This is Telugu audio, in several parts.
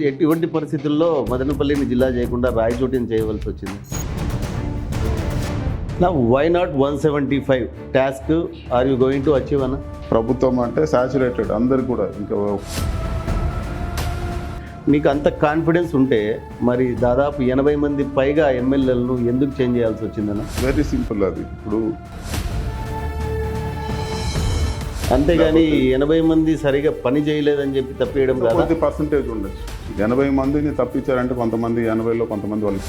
ఎటువంటి పరిస్థితుల్లో మదనపల్లిని జిల్లా చేయకుండా రాయచోటిని చేయవలసి వచ్చింది? నా why not 175 task are you going to achieve అన్న? ప్రభుత్వం అంటే సాచురేటెడ్ అందరు కూడా ఇంకా మీకు అంత కాన్ఫిడెన్స్ ఉంటే మరి దాదాపు 80 మంది పైగా ఎమ్మెల్యేలను ఎందుకు చేంజ్ చేయాల్సి వచ్చిందన్న? వెరీ సింపుల్ అది. ఇప్పుడు అంతేగాని 80 మంది సరిగా పని చేయలేదని చెప్పి తప్పేయడం కాదు. కొద్ది పర్సంటేజ్ ఉండొచ్చు. 80 మందిని తప్పించారంటే కొంతమంది 80లో కొంతమంది వాళ్ళు.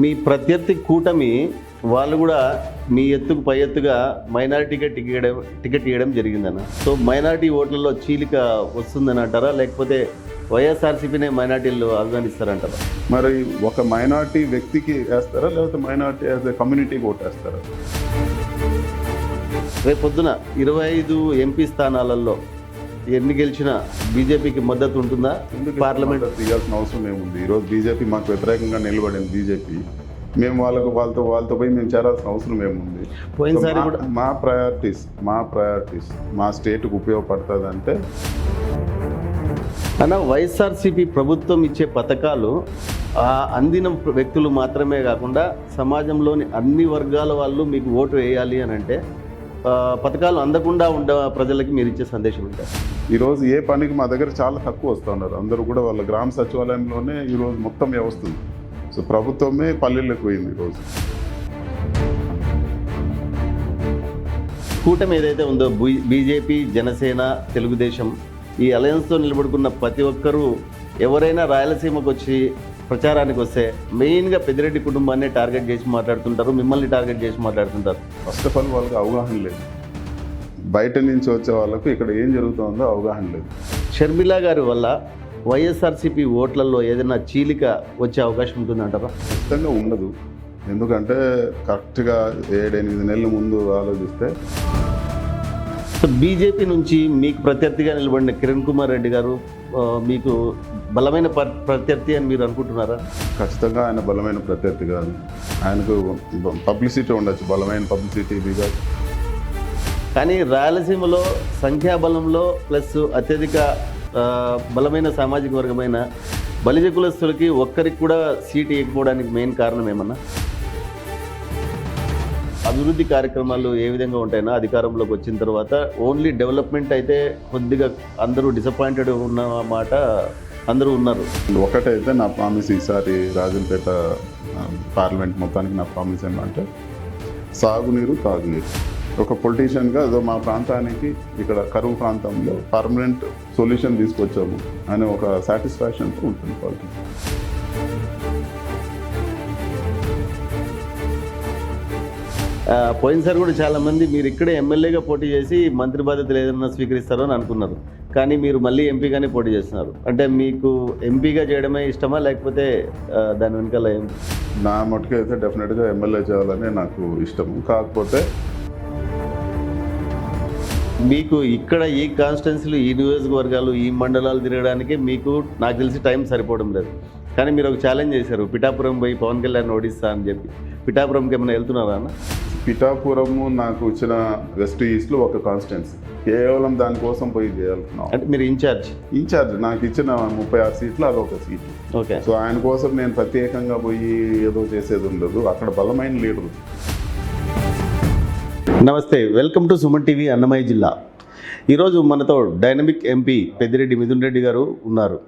మీ ప్రత్యర్థి కూటమి వాళ్ళు కూడా మీ ఎత్తుకు పై ఎత్తుగా మైనారిటీగా టికెట్ ఇవ్వడం జరిగిందన్న. సో మైనారిటీ ఓట్లలో చీలిక వస్తుందని అంటారా, లేకపోతే వైఎస్ఆర్సీపీనే మైనార్టీలు ఆహ్వానిస్తారంటారా? మరి ఒక మైనారిటీ వ్యక్తికి వేస్తారా లేకపోతే మైనారిటీ యాజ్ ఎ కమ్యూనిటీకి ఓటేస్తారా? రేపు పొద్దున 25 ఎంపీ స్థానాలలో ఎన్ని గెలిచినా బీజేపీకి మద్దతు ఉంటుందా? పార్లమెంట్ తీయాల్సిన అవసరం ఏముంది? ఈరోజు బీజేపీ మాకు వ్యతిరేకంగా నిలబడింది. బీజేపీ మేము వాళ్ళతో పోయి మేము చేరాల్సిన అవసరం ఏముంది? పోయినసారి కూడా మా ప్రయారిటీస్ మా స్టేట్కి ఉపయోగపడుతుంది అంటే అన్న, వైఎస్ఆర్సీపీ ప్రభుత్వం ఇచ్చే పథకాలు అందిన వ్యక్తులు మాత్రమే కాకుండా సమాజంలోని అన్ని వర్గాల వాళ్ళు మీకు ఓటు వేయాలి అని అంటే పథకాలు అందకుండా ఉండే ప్రజలకి మీరు ఇచ్చే సందేశం ఉంటారు. ఈరోజు ఏ పనికి మా దగ్గర చాలా తక్కువ వస్తున్నారు. అందరూ కూడా వాళ్ళ గ్రామ సచివాలయంలోనే ఈరోజు మొత్తం వ్యవస్థ ఉంది. సో ప్రభుత్వమే పల్లెలకు పోయింది. ఈరోజు కూటమి ఏదైతే ఉందో బీజేపీ, జనసేన, తెలుగుదేశం ఈ అలయన్స్తో నిలబడుకున్న ప్రతి ఒక్కరూ ఎవరైనా రాయలసీమకు వచ్చి ప్రచారానికి వస్తే మెయిన్గా పెద్దిరెడ్డి కుటుంబాన్ని టార్గెట్ చేసి మాట్లాడుతుంటారు, మిమ్మల్ని టార్గెట్ చేసి మాట్లాడుతుంటారు. ఫస్ట్ ఆఫ్ ఆల్ వాళ్ళకి అవగాహన లేదు. బయట నుంచి వచ్చే వాళ్ళకు ఇక్కడ ఏం జరుగుతుందో అవగాహన లేదు. షర్మిలా గారి వల్ల వైఎస్ఆర్సీపీ ఓట్లలో ఏదైనా చీలిక వచ్చే అవకాశం ఉంటుందంటారా? ఖచ్చితంగా ఉండదు. ఎందుకంటే కరెక్ట్గా 7-8 నెలల ముందు ఆలోచిస్తే సో బీజేపీ నుంచి మీకు ప్రత్యర్థిగా నిలబడిన కిరణ్ కుమార్ రెడ్డి గారు మీకు బలమైన ప్రత్యర్థి అని మీరు అనుకుంటున్నారా? ఖచ్చితంగా ఆయన బలమైన ప్రత్యర్థి కాదు. ఆయనకు పబ్లిసిటీ ఉండొచ్చు, బలమైన పబ్లిసిటీ బికాజ్. కానీ రాయలసీమలో సంఖ్యాబలంలో ప్లస్ అత్యధిక బలమైన సామాజిక వర్గమైన బలిజ కులస్తులకి ఒక్కరికి కూడా సీటు ఇవ్వకపోవడానికి మెయిన్ కారణం ఏమన్నా? అభివృద్ధి కార్యక్రమాలు ఏ విధంగా ఉంటాయినా అధికారంలోకి వచ్చిన తర్వాత ఓన్లీ డెవలప్మెంట్ అయితే కొద్దిగా అందరూ డిసప్పాయింటెడ్ ఉన్న మాట అందరూ ఉన్నారు. ఒకటైతే నా ప్రామిస్ ఈసారి రాజంపేట పార్లమెంట్ మొత్తానికి నా ప్రామిస్ ఏమంటే సాగునీరు, తాగునీరు. ఒక పొలిటీషియన్గా అదో మా ప్రాంతానికి ఇక్కడ కరువు ప్రాంతంలో పర్మనెంట్ సొల్యూషన్ తీసుకొచ్చాము అనే ఒక సాటిస్ఫాక్షన్తో ఉంటుంది పాలిటిక్స్. పోయినసారి కూడా చాలామంది మీరు ఇక్కడే ఎమ్మెల్యేగా పోటీ చేసి మంత్రి బాధ్యతలు ఏదైనా స్వీకరిస్తారో అని అనుకున్నారు, కానీ మీరు మళ్ళీ ఎంపీగానే పోటీ చేస్తున్నారు. అంటే మీకు ఎంపీగా చేయడమే ఇష్టమా, లేకపోతే దాని వెనకాల ఏం? నా మటుకు అయితే డెఫినెట్గా ఎమ్మెల్యే చేయాలని నాకు ఇష్టము. కాకపోతే మీకు ఇక్కడ ఈ కాన్స్టిట్యున్సీలు, ఈ నియోజకవర్గాలు, ఈ మండలాలు తిరగడానికి మీకు నాకు తెలిసి టైం సరిపోవడం లేదు. కానీ మీరు ఒక ఛాలెంజ్ చేశారు, పిఠాపురం పోయి పవన్ కళ్యాణ్ ఓడిస్తా అని చెప్పి. పిఠాపురంకి ఏమైనా వెళ్తున్నారా అన్న? పిఠాపురము నాకు ఇచ్చిన వెస్ట్ ఈస్ట్లో ఒక కాన్స్టిట్యున్సీ, కేవలం దానికోసం పోయి చేయాలనుకున్నాం. అంటే మీరు ఇన్ఛార్జ్ నాకు ఇచ్చిన 36 సీట్లు అదొక సీటు. ఓకే. సో ఆయన కోసం నేను ప్రత్యేకంగా పోయి ఏదో చేసేది ఉండదు. అక్కడ బలమైన లీడరు. నమస్తే, welcome to Suman TV Annamayya జిల్లా. ఈరోజు మనతో డైనమిక్ ఎంపీ పెద్దిరెడ్డి మిథున్ రెడ్డి గారు ఉన్నారు.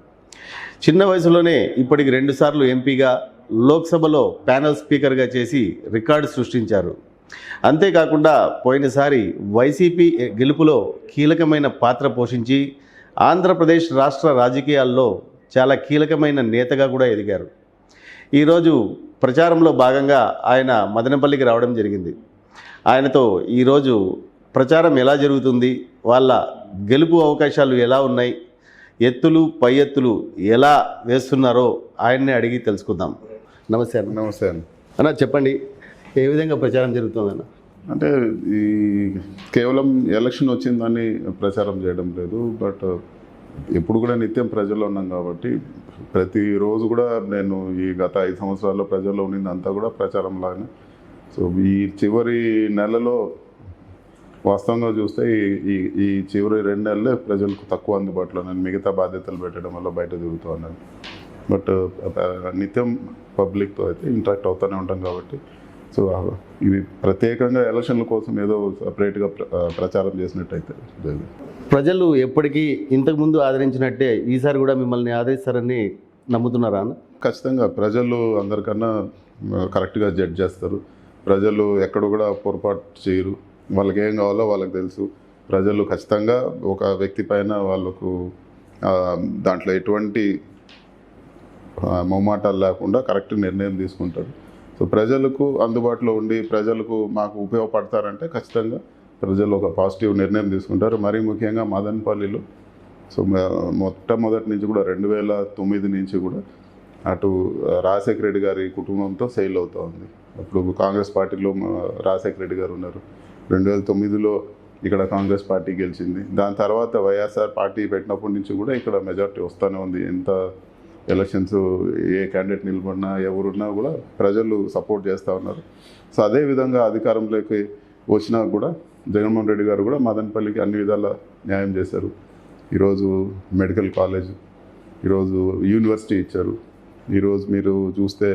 చిన్న వయసులోనే ఇప్పటికి 2 సార్లు ఎంపీగా, లోక్సభలో ప్యానెల్ స్పీకర్గా చేసి రికార్డు సృష్టించారు. అంతేకాకుండా పోయినసారి వైసీపీ గెలుపులో కీలకమైన పాత్ర పోషించి ఆంధ్రప్రదేశ్ రాష్ట్ర రాజకీయాల్లో చాలా కీలకమైన నేతగా కూడా ఎదిగారు. ఈరోజు ప్రచారంలో భాగంగా ఆయన మదనపల్లికి రావడం జరిగింది. ఆయనతో ఈరోజు ప్రచారం ఎలా జరుగుతుంది, వాళ్ళ గెలుపు అవకాశాలు ఎలా ఉన్నాయి, ఎత్తులు పై ఎత్తులు ఎలా వేస్తున్నారో ఆయన్నే అడిగి తెలుసుకుందాం. నమస్తే అన్న. నమస్తే అన్న. అన్న చెప్పండి, ఏ విధంగా ప్రచారం జరుగుతుందన్న? అంటే ఈ కేవలం ఎలక్షన్ వచ్చిందని ప్రచారం చేయడం లేదు, బట్ ఎప్పుడు కూడా నిత్యం ప్రజల్లో ఉన్నాం కాబట్టి ప్రతిరోజు కూడా నేను ఈ గత 5 సంవత్సరాల్లో ప్రజల్లో ఉన్నదంతా కూడా ప్రచారం లాగానే. సో ఈ చివరి నెలలో వాస్తవంగా చూస్తే ఈ ఈ చివరి 2 నెలలే ప్రజలకు తక్కువ అందుబాటులో ఉన్నాను, మిగతా బాధ్యతలు పెట్టడం వల్ల బయట తిరుగుతూ ఉన్నాను. బట్ నిత్యం పబ్లిక్తో అయితే ఇంటరాక్ట్ అవుతూనే ఉంటాం కాబట్టి సో ఇవి ప్రత్యేకంగా ఎలక్షన్ల కోసం ఏదో సపరేట్గా ప్రచారం చేసినట్టయితే లేదు. ప్రజలు ఎప్పటికీ ఇంతకుముందు ఆదరించినట్టే ఈసారి కూడా మిమ్మల్ని ఆదరిస్తారని నమ్ముతున్నారా అన్న? ఖచ్చితంగా ప్రజలు అందరికన్నా కరెక్ట్గా జడ్జ్ చేస్తారు. ప్రజలు ఎక్కడ కూడా పొరపాటు చేయరు. వాళ్ళకి ఏం కావాలో వాళ్ళకి తెలుసు. ప్రజలు ఖచ్చితంగా ఒక వ్యక్తి పైన వాళ్ళకు దాంట్లో ఎటువంటి మొహమాటాలు లేకుండా కరెక్ట్ నిర్ణయం తీసుకుంటారు. సో ప్రజలకు అందుబాటులో ఉండి ప్రజలకు మాకు ఉపయోగపడతారంటే ఖచ్చితంగా ప్రజలు ఒక పాజిటివ్ నిర్ణయం తీసుకుంటారు. మరీ ముఖ్యంగా మదనపల్లిలో సో మొట్టమొదటి నుంచి కూడా 2009 నుంచి కూడా అటు రాజశేఖర రెడ్డి గారి కుటుంబంతో సెయిల్ అవుతూ ఉంది. అప్పుడు కాంగ్రెస్ పార్టీలో రాజశేఖర రెడ్డి గారు ఉన్నారు. 2009లో ఇక్కడ కాంగ్రెస్ పార్టీ గెలిచింది. దాని తర్వాత వైఎస్ఆర్ పార్టీ పెట్టినప్పటి నుంచి కూడా ఇక్కడ మెజారిటీ వస్తూనే ఉంది. ఎంత ఎలక్షన్స్ ఏ క్యాండిడేట్ నిలబడినా ఎవరున్నా కూడా ప్రజలు సపోర్ట్ చేస్తూ ఉన్నారు. సో అదేవిధంగా అధికారంలోకి వచ్చినా కూడా జగన్మోహన్ రెడ్డి గారు కూడా మదనపల్లికి అన్ని విధాల న్యాయం చేశారు. ఈరోజు మెడికల్ కాలేజ్, ఈరోజు యూనివర్సిటీ ఇచ్చారు. ఈరోజు మీరు చూస్తే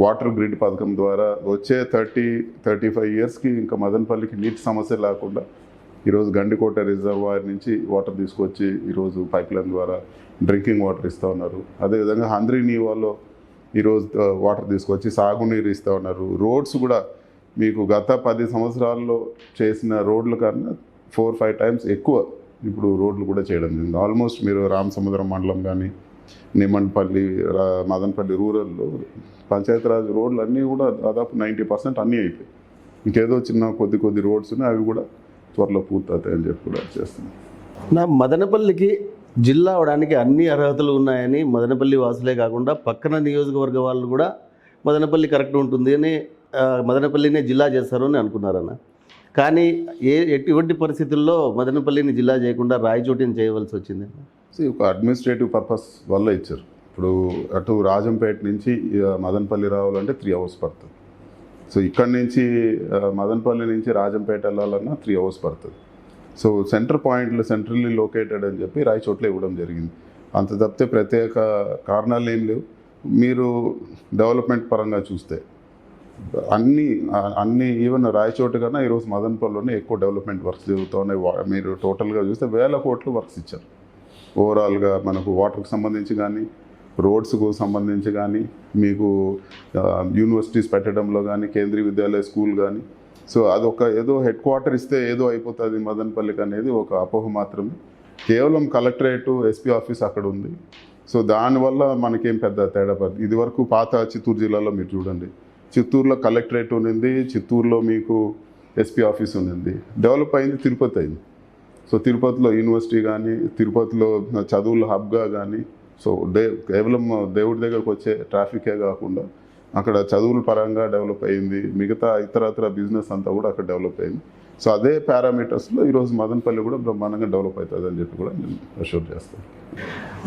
వాటర్ గ్రిడ్ పథకం ద్వారా వచ్చే 30-35 ఇయర్స్కి ఇంకా మదనపల్లికి నీటి సమస్య లేకుండా ఈరోజు గండికోట రిజర్వాయర్ నుంచి వాటర్ తీసుకొచ్చి ఈరోజు పైప్ లైన్ ద్వారా డ్రింకింగ్ వాటర్ ఇస్తూ ఉన్నారు. అదేవిధంగా హంద్రీ నీవాలో ఈరోజు వాటర్ తీసుకొచ్చి సాగునీరు ఇస్తూ ఉన్నారు. రోడ్స్ కూడా మీకు గత 10 సంవత్సరాల్లో చేసిన రోడ్ల కన్నా 4-5 టైమ్స్ ఎక్కువ ఇప్పుడు రోడ్లు కూడా చేయడం జరిగింది. ఆల్మోస్ట్ మీరు రామసముద్రం మండలం కానీ నిమ్మన్పల్లి మదనపల్లి రూరల్లో పంచాయతీరాజ్ రోడ్లు అన్నీ కూడా దాదాపు 90% అన్నీ అయిపోయాయి. ఇంకేదో చిన్న కొద్ది రోడ్స్ ఉన్నాయి, అవి కూడా త్వరలో పూర్తవుతాయని చెప్పి కూడా చేస్తున్నాం. నా మదనపల్లికి జిల్లా అవడానికి అన్ని అర్హతలు ఉన్నాయని మదనపల్లి వాసులే కాకుండా పక్కన నియోజకవర్గ వాళ్ళు కూడా మదనపల్లి కరెక్ట్ ఉంటుంది అని మదనపల్లినే జిల్లా చేస్తారు అని అనుకున్నారన్న. కానీ ఎటువంటి పరిస్థితుల్లో మదనపల్లిని జిల్లా చేయకుండా రాయచోటిని చేయవలసి వచ్చింది? ఒక అడ్మినిస్ట్రేటివ్ పర్పస్ వల్ల ఇచ్చారు. ఇప్పుడు అటు రాజంపేట నుంచి మదనపల్లి రావాలంటే 3 hours పడుతుంది. సో ఇక్కడి నుంచి మదనపల్లి నుంచి రాజంపేట వెళ్ళాలన్నా 3 hours పడుతుంది. సో సెంటర్ పాయింట్లు సెంట్రల్లీ లొకేటెడ్ అని చెప్పి రాయచోట్ల ఇవ్వడం జరిగింది. అంత తప్పితే ప్రత్యేక కారణాలు ఏం లేవు. మీరు డెవలప్మెంట్ పరంగా చూస్తే అన్ని ఈవెన్ రాయచోట కన్నా ఈరోజు మదనపల్లిలోనే ఎక్కువ డెవలప్మెంట్ వర్క్స్ జరుగుతూ ఉన్నాయి. మీరు టోటల్గా చూస్తే 1000 కోట్లు వర్క్స్ ఇచ్చారు. ఓవరాల్గా మనకు వాటర్కి సంబంధించి కానీ రోడ్స్కు సంబంధించి కానీ మీకు యూనివర్సిటీస్ పెట్టడంలో కానీ కేంద్రీయ విద్యాలయ స్కూల్ కానీ సో అదొక ఏదో హెడ్ క్వార్టర్ ఇస్తే ఏదో అయిపోతుంది మదనపల్లికి అనేది ఒక అపోహ మాత్రమే. కేవలం కలెక్టరేటు ఎస్పీ ఆఫీస్ అక్కడ ఉంది. సో దానివల్ల మనకేం పెద్ద తేడా పడుతుంది. ఇది వరకు పాత చిత్తూరు జిల్లాలో మీరు చూడండి, చిత్తూరులో కలెక్టరేట్ ఉన్నింది, చిత్తూరులో మీకు ఎస్పీ ఆఫీస్ ఉన్నింది. డెవలప్ అయింది తిరుపతి అయింది. సో తిరుపతిలో యూనివర్సిటీ కానీ తిరుపతిలో చదువుల హబ్గా కానీ సో కేవలం దేవుడి దగ్గరకు వచ్చే ట్రాఫికే కాకుండా అక్కడ చదువుల పరంగా డెవలప్ అయింది. మిగతా ఇతరత్ర బిజినెస్ అంతా కూడా అక్కడ డెవలప్ అయింది. సో అదే పారామీటర్స్లో ఈరోజు మదనపల్లి కూడా బ్రహ్మాండంగా డెవలప్ అవుతుంది అని చెప్పి కూడా నేను అష్యూర్ చేస్తాను.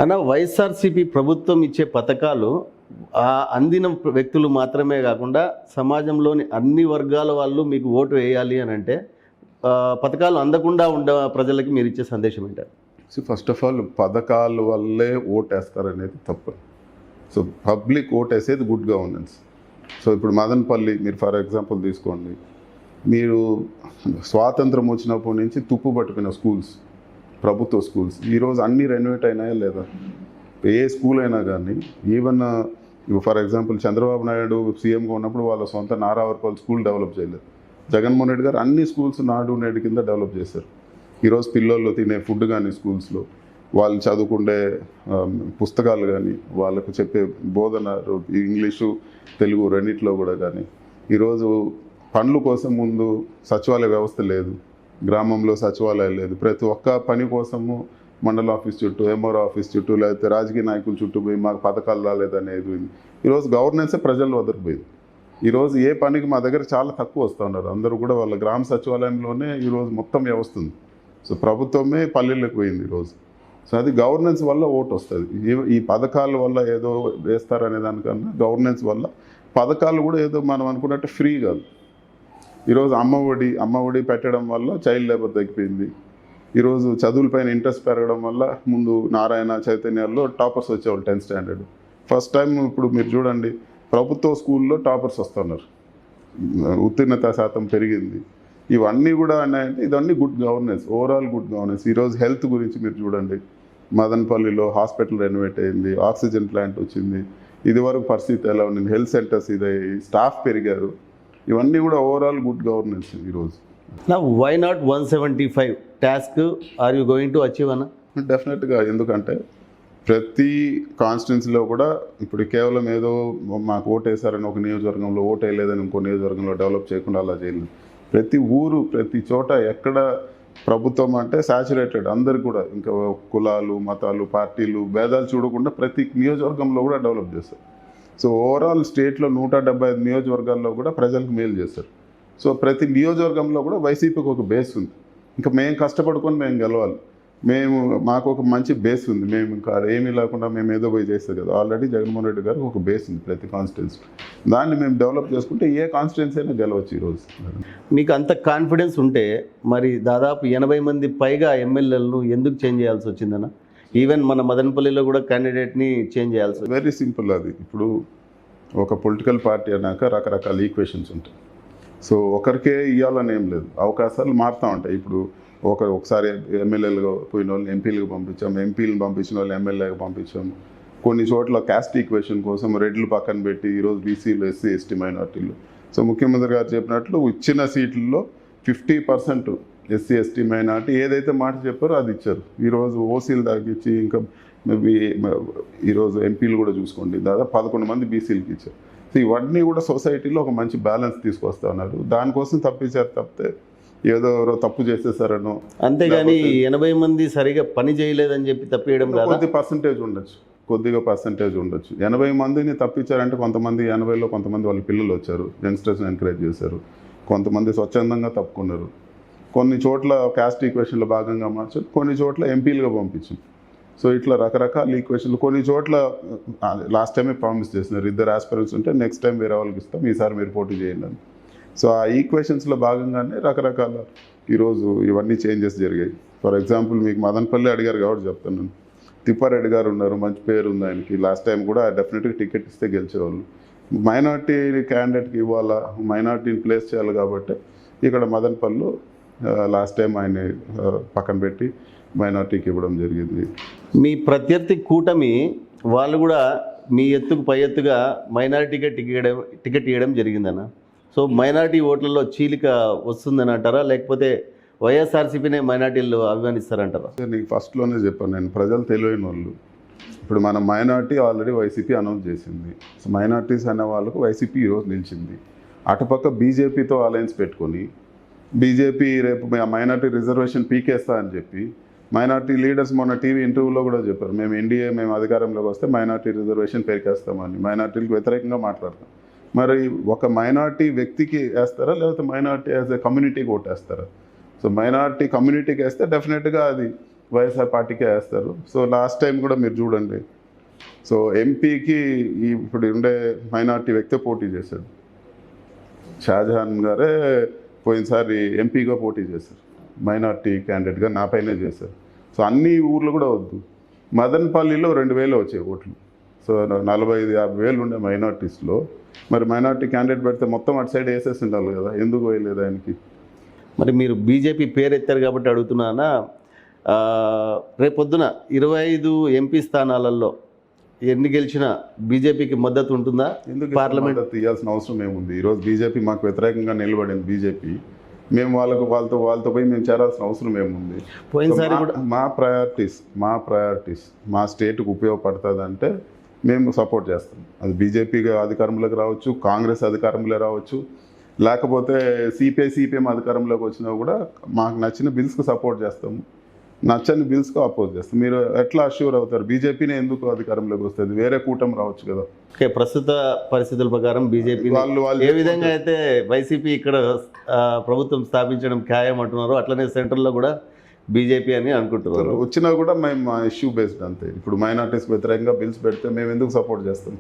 అన్న, వైఎస్ఆర్సీపీ ప్రభుత్వం ఇచ్చే పథకాలు అందిన వ్యక్తులు మాత్రమే కాకుండా సమాజంలోని అన్ని వర్గాల వాళ్ళు మీకు ఓటు వేయాలి అని అంటే పథకాలు అందకుండా ఉండే ప్రజలకి మీరు ఇచ్చే సందేశం ఏంటారు? సో ఫస్ట్ ఆఫ్ ఆల్ పథకాల వల్లే ఓటు వేస్తారనేది తప్పు. సో పబ్లిక్ ఓట్ వేసేది గుడ్ గవర్నెన్స్. సో ఇప్పుడు మదనపల్లి మీరు ఫర్ ఎగ్జాంపుల్ తీసుకోండి, మీరు స్వాతంత్రం వచ్చినప్పటి నుంచి తుప్పు పట్టుకున్న స్కూల్స్, ప్రభుత్వ స్కూల్స్ ఈరోజు అన్నీ రెనోవేట్ అయినాయా లేదా? ఏ స్కూల్ అయినా కానీ even for example Chandrababu Naidu సీఎంగా ఉన్నప్పుడు వాళ్ళ సొంత నారావర్పల్లి స్కూల్ డెవలప్ చేయలేదు. జగన్మోహన్ రెడ్డి గారు అన్ని స్కూల్స్ నాడు నేడు కింద డెవలప్ చేశారు. ఈరోజు పిల్లలు తినే ఫుడ్ కానీ స్కూల్స్లో వాళ్ళు చదువుకుండే పుస్తకాలు కానీ వాళ్ళకు చెప్పే బోధన ఇంగ్లీషు తెలుగు రెండిట్లో కూడా కానీ ఈరోజు పనుల కోసం ముందు సచివాలయ వ్యవస్థ లేదు, గ్రామంలో సచివాలయం లేదు. ప్రతి ఒక్క పని కోసము మండల ఆఫీస్ చుట్టూ ఎంఆర్ఓ ఆఫీస్ చుట్టూ లేకపోతే రాజకీయ నాయకుల చుట్టూ పోయి మాకు పథకాలు రాలేదనేది ఈరోజు గవర్నెన్సే ప్రజలు వదలిపోయింది. ఈరోజు ఏ పనికి మా దగ్గర చాలా తక్కువ వస్తూ ఉన్నారు. అందరూ కూడా వాళ్ళ గ్రామ సచివాలయంలోనే ఈరోజు మొత్తం వ్యవస్థ ఉంది. సో ప్రభుత్వమే పల్లెలకు పోయింది ఈరోజు. సో అది గవర్నెన్స్ వల్ల ఓటు వస్తుంది. ఈ పథకాల వల్ల ఏదో వేస్తారనే దానికన్నా గవర్నెన్స్ వల్ల పథకాలు కూడా ఏదో మనం అనుకున్నట్టు ఫ్రీ కాదు. ఈరోజు అమ్మ ఒడి పెట్టడం వల్ల చైల్డ్ లేబర్ తగ్గిపోయింది. ఈరోజు చదువులపైన ఇంట్రెస్ట్ పెరగడం వల్ల ముందు నారాయణ చైతన్యాల్లో టాపర్స్ వచ్చేవాళ్ళు 10th స్టాండర్డ్. ఫస్ట్ టైం ఇప్పుడు మీరు చూడండి ప్రభుత్వ స్కూల్లో టాపర్స్ వస్తున్నారు, ఉత్తీర్ణత శాతం పెరిగింది. ఇవన్నీ కూడా అంటే ఇవన్నీ good governance, overall good governance. ఈరోజు హెల్త్ గురించి మీరు చూడండి, మదనపల్లిలో హాస్పిటల్ రెనోవేట్ అయింది, ఆక్సిజన్ ప్లాంట్ వచ్చింది. ఇదివరకు పరిస్థితి ఎలా ఉంది, హెల్త్ సెంటర్స్ ఇదయ్యి, స్టాఫ్ పెరిగారు. ఇవన్నీ కూడా ఓవరాల్ గుడ్ గవర్నెన్స్ ఈరోజు. Now, why not 175 task are you going to achieve అన్న? డెఫినెట్గా, ఎందుకంటే ప్రతి కాన్స్టిట్యున్సీలో కూడా ఇప్పుడు కేవలం ఏదో మాకు ఓటు వేసారని ఒక నియోజకవర్గంలో, ఓటు వేయలేదని ఇంకో నియోజకవర్గంలో డెవలప్ చేయకుండా అలా చేయలేదు. ప్రతి ఊరు ప్రతి చోట ఎక్కడ ప్రభుత్వం అంటే సాచురేటెడ్ అందరికి కూడా, ఇంకా కులాలు మతాలు పార్టీలు భేదాలు చూడకుండా ప్రతి నియోజకవర్గంలో కూడా డెవలప్ చేస్తారు. సో ఓవరాల్ స్టేట్లో 175 నియోజకవర్గాల్లో కూడా ప్రజలకు మేలు చేస్తారు. సో ప్రతి నియోజకవర్గంలో కూడా వైసీపీకి ఒక బేస్ ఉంది. ఇంకా మేము కష్టపడుకొని మేము గెలవాలి, మాకు ఒక మంచి బేస్ ఉంది. మేము ఇంకా ఏమీ లేకుండా మేము ఏదో పోయి చేస్తాం కదా. ఆల్రెడీ జగన్మోహన్ రెడ్డి గారికి ఒక బేస్ ఉంది ప్రతి కాన్స్టిట్యున్సీ. దాన్ని మేము డెవలప్ చేసుకుంటే ఏ కాన్స్టిట్యున్సీ అయినా గెలవచ్చు ఈరోజు. మీకు అంత కాన్ఫిడెన్స్ ఉంటే మరి దాదాపు 80 మంది పైగా ఎమ్మెల్యేలను ఎందుకు చేంజ్ చేయాల్సి వచ్చిందన్న? ఈవెన్ మన మదనపల్లిలో కూడా క్యాండిడేట్ని చేంజ్ చేయాల్సి వచ్చింది. Very simple. అది ఇప్పుడు ఒక పొలిటికల్ పార్టీ అన్నాక రకరకాల ఈక్వేషన్స్ ఉంటాయి. సో ఒకరికే ఇవ్వాలని ఏం లేదు, అవకాశాలు మారుతూ ఉంటాయి. ఇప్పుడు ఒకసారి ఎమ్మెల్యేలుగా పోయిన వాళ్ళని ఎంపీలుగా పంపించాం, ఎంపీలను పంపించిన వాళ్ళు ఎమ్మెల్యేగా పంపించాం. కొన్ని చోట్ల క్యాస్ట్ ఈక్వేషన్ కోసం రెడ్లు పక్కన పెట్టి ఈరోజు బీసీలు, ఎస్సీ, ఎస్టీ, మైనార్టీలు. సో ముఖ్యమంత్రి గారు చెప్పినట్లు ఇచ్చిన సీట్లలో 50% ఎస్సీ, ఎస్టీ, మైనార్టీ ఏదైతే మాట చెప్పారో అది ఇచ్చారు. ఈరోజు ఓసీలు తగ్గించి ఇంకా మేబీ ఈరోజు ఎంపీలు కూడా చూసుకోండి, దాదాపు 11 మంది బీసీలకి ఇచ్చారు. సో ఇవన్నీ కూడా సొసైటీలో ఒక మంచి బ్యాలెన్స్ తీసుకొస్తా ఉన్నారు. దానికోసం తప్పించారు తప్పితే ఏదో ఎవరో తప్పు చేసేసారనో, అంతేగాని 80 మంది సరిగా పని చేయలేదని చెప్పి తప్పేయడం కాదు. కొద్దిగా పర్సంటేజ్ ఉండొచ్చు. 80 మందిని తప్పించారంటే కొంతమంది 80లో కొంతమంది వాళ్ళ పిల్లలు వచ్చారు, యంగ్స్టర్స్ని ఎంకరేజ్ చేశారు, కొంతమంది స్వచ్ఛందంగా తప్పుకున్నారు. కొన్ని చోట్ల క్యాస్ట్ ఈక్వేషన్లో భాగంగా మార్చారు, కొన్ని చోట్ల ఎంపీలుగా పంపించారు. సో ఇట్లా రకరకాల ఈక్వేషన్లు. కొన్ని చోట్ల లాస్ట్ టైమే ప్రామిస్ చేసినారు, 2 ఆస్పిరెంట్స్ ఉంటే నెక్స్ట్ టైం వేరే వాళ్ళకి ఇస్తాం, ఈసారి మీరు పోటీ చేయండి అని. సో ఆ ఈక్వేషన్స్లో భాగంగానే రకరకాల ఈరోజు ఇవన్నీ చేంజెస్ జరిగాయి. ఫర్ ఎగ్జాంపుల్ మీకు మదనపల్లి అడిగారు కాబట్టి చెప్తాను. తిప్పారెడ్డి గారు ఉన్నారు, మంచి పేరు ఉంది ఆయనకి. లాస్ట్ టైం కూడా డెఫినెట్గా టికెట్ ఇస్తే గెలిచేవాళ్ళు. మైనార్టీ క్యాండిడేట్కి ఇవ్వాలా, మైనార్టీని ప్లేస్ చేయాలి కాబట్టి ఇక్కడ మదనపల్లిలో లాస్ట్ టైం ఆయన పక్కన పెట్టి మైనార్టీకి ఇవ్వడం జరిగింది. మీ ప్రత్యర్థి కూటమి వాళ్ళు కూడా మీ ఎత్తుకు పై ఎత్తుగా మైనారిటీగా టికెట్ ఇవ్వడం జరిగిందన్న. సో మైనారిటీ ఓట్లలో చీలిక వస్తుందని అంటారా, లేకపోతే వైఎస్ఆర్సీపీనే మైనార్టీలు అభిమానిస్తారంటారా? నీకు ఫస్ట్లోనే చెప్పాను నేను, ప్రజలు తెలివైన వాళ్ళు. ఇప్పుడు మన మైనార్టీ ఆల్రెడీ వైసీపీ అనౌన్స్ చేసింది. సో మైనార్టీస్ అనే వాళ్ళకు వైసీపీ ఈరోజు నిలిచింది. అటుపక్క బీజేపీతో అలయన్స్ పెట్టుకొని బీజేపీ రేపు మైనార్టీ రిజర్వేషన్ పీకేస్తా అని చెప్పి మైనార్టీ లీడర్స్ మొన్న టీవీ ఇంటర్వ్యూలో కూడా చెప్పారు, మేము అధికారంలోకి వస్తే మైనార్టీ రిజర్వేషన్ పెరికేస్తామని. మైనార్టీలకు వ్యతిరేకంగా మాట్లాడతాం. మరి ఒక మైనార్టీ వ్యక్తికి వేస్తారా, లేకపోతే మైనార్టీ యాజ్ ఎ కమ్యూనిటీకి ఓటేస్తారా? సో మైనార్టీ కమ్యూనిటీకి వేస్తే డెఫినెట్గా అది వైఎస్ఆర్ పార్టీకే వేస్తారు. సో లాస్ట్ టైం కూడా మీరు చూడండి, సో ఎంపీకి ఇప్పుడు ఉండే మైనార్టీ వ్యక్తి పోటీ చేశాడు. షాజహాన్ గారే పోయినసారి ఎంపీగా పోటీ చేశారు, మైనార్టీ క్యాండిడేట్గా నా పైనే చేశారు. సో అన్ని ఊర్లు కూడా వద్దు, మదనపల్లిలో 2000 వచ్చాయి ఓట్లు. సో 45-50 వేలు ఉండే మైనార్టీస్లో మరి మైనార్టీ క్యాండిడేట్ పెడితే మొత్తం అటు సైడ్ వేసేసి ఉండాలి కదా, ఎందుకు వేయలేదు ఆయనకి? మరి మీరు బీజేపీ పేరు ఎత్తారు కాబట్టి అడుగుతున్నానా, రేపొద్దున 25 ఎంపీ స్థానాలలో ఎన్ని గెలిచినా బీజేపీకి మద్దతు ఉంటుందా? ఎందుకు పార్లమెంట్ తీయాల్సిన అవసరం ఏముంది? ఈరోజు బీజేపీ మాకు వ్యతిరేకంగా నిలబడింది. బీజేపీ మేము వాళ్ళతో పోయి మేము చేరాల్సిన అవసరం ఏముంది? పోయినసారి కూడా మా ప్రయారిటీస్ మా స్టేట్కి ఉపయోగపడుతుంది అంటే మేము సపోర్ట్ చేస్తాం. అది బీజేపీ అధికారంలోకి రావచ్చు, కాంగ్రెస్ అధికారంలో రావచ్చు, లేకపోతే సిపిఎం అధికారంలోకి వచ్చినా కూడా మాకు నచ్చిన బిల్స్కి సపోర్ట్ చేస్తాము, నచ్చని బిల్స్కి అపోజ్ చేస్తాం. మీరు ఎట్లా అష్యూర్ అవుతారు బీజేపీని ఎందుకు అధికారంలోకి వస్తుంది? వేరే కూటమి రావచ్చు కదా. ఓకే, ప్రస్తుత పరిస్థితుల ప్రకారం బీజేపీ వాళ్ళు ఏ విధంగా అయితే వైసీపీ ఇక్కడ ప్రభుత్వం స్థాపించడం ఖాయం అంటున్నారో అట్లనే సెంట్రల్లో కూడా బీజేపీ అని అనుకుంటున్నారు. వచ్చినా కూడా మేము మా ఇష్యూ బేస్డ్ అంతే. ఇప్పుడు మైనార్టీస్కి వ్యతిరేకంగా బిల్స్ పెడితే మేము ఎందుకు సపోర్ట్ చేస్తాం?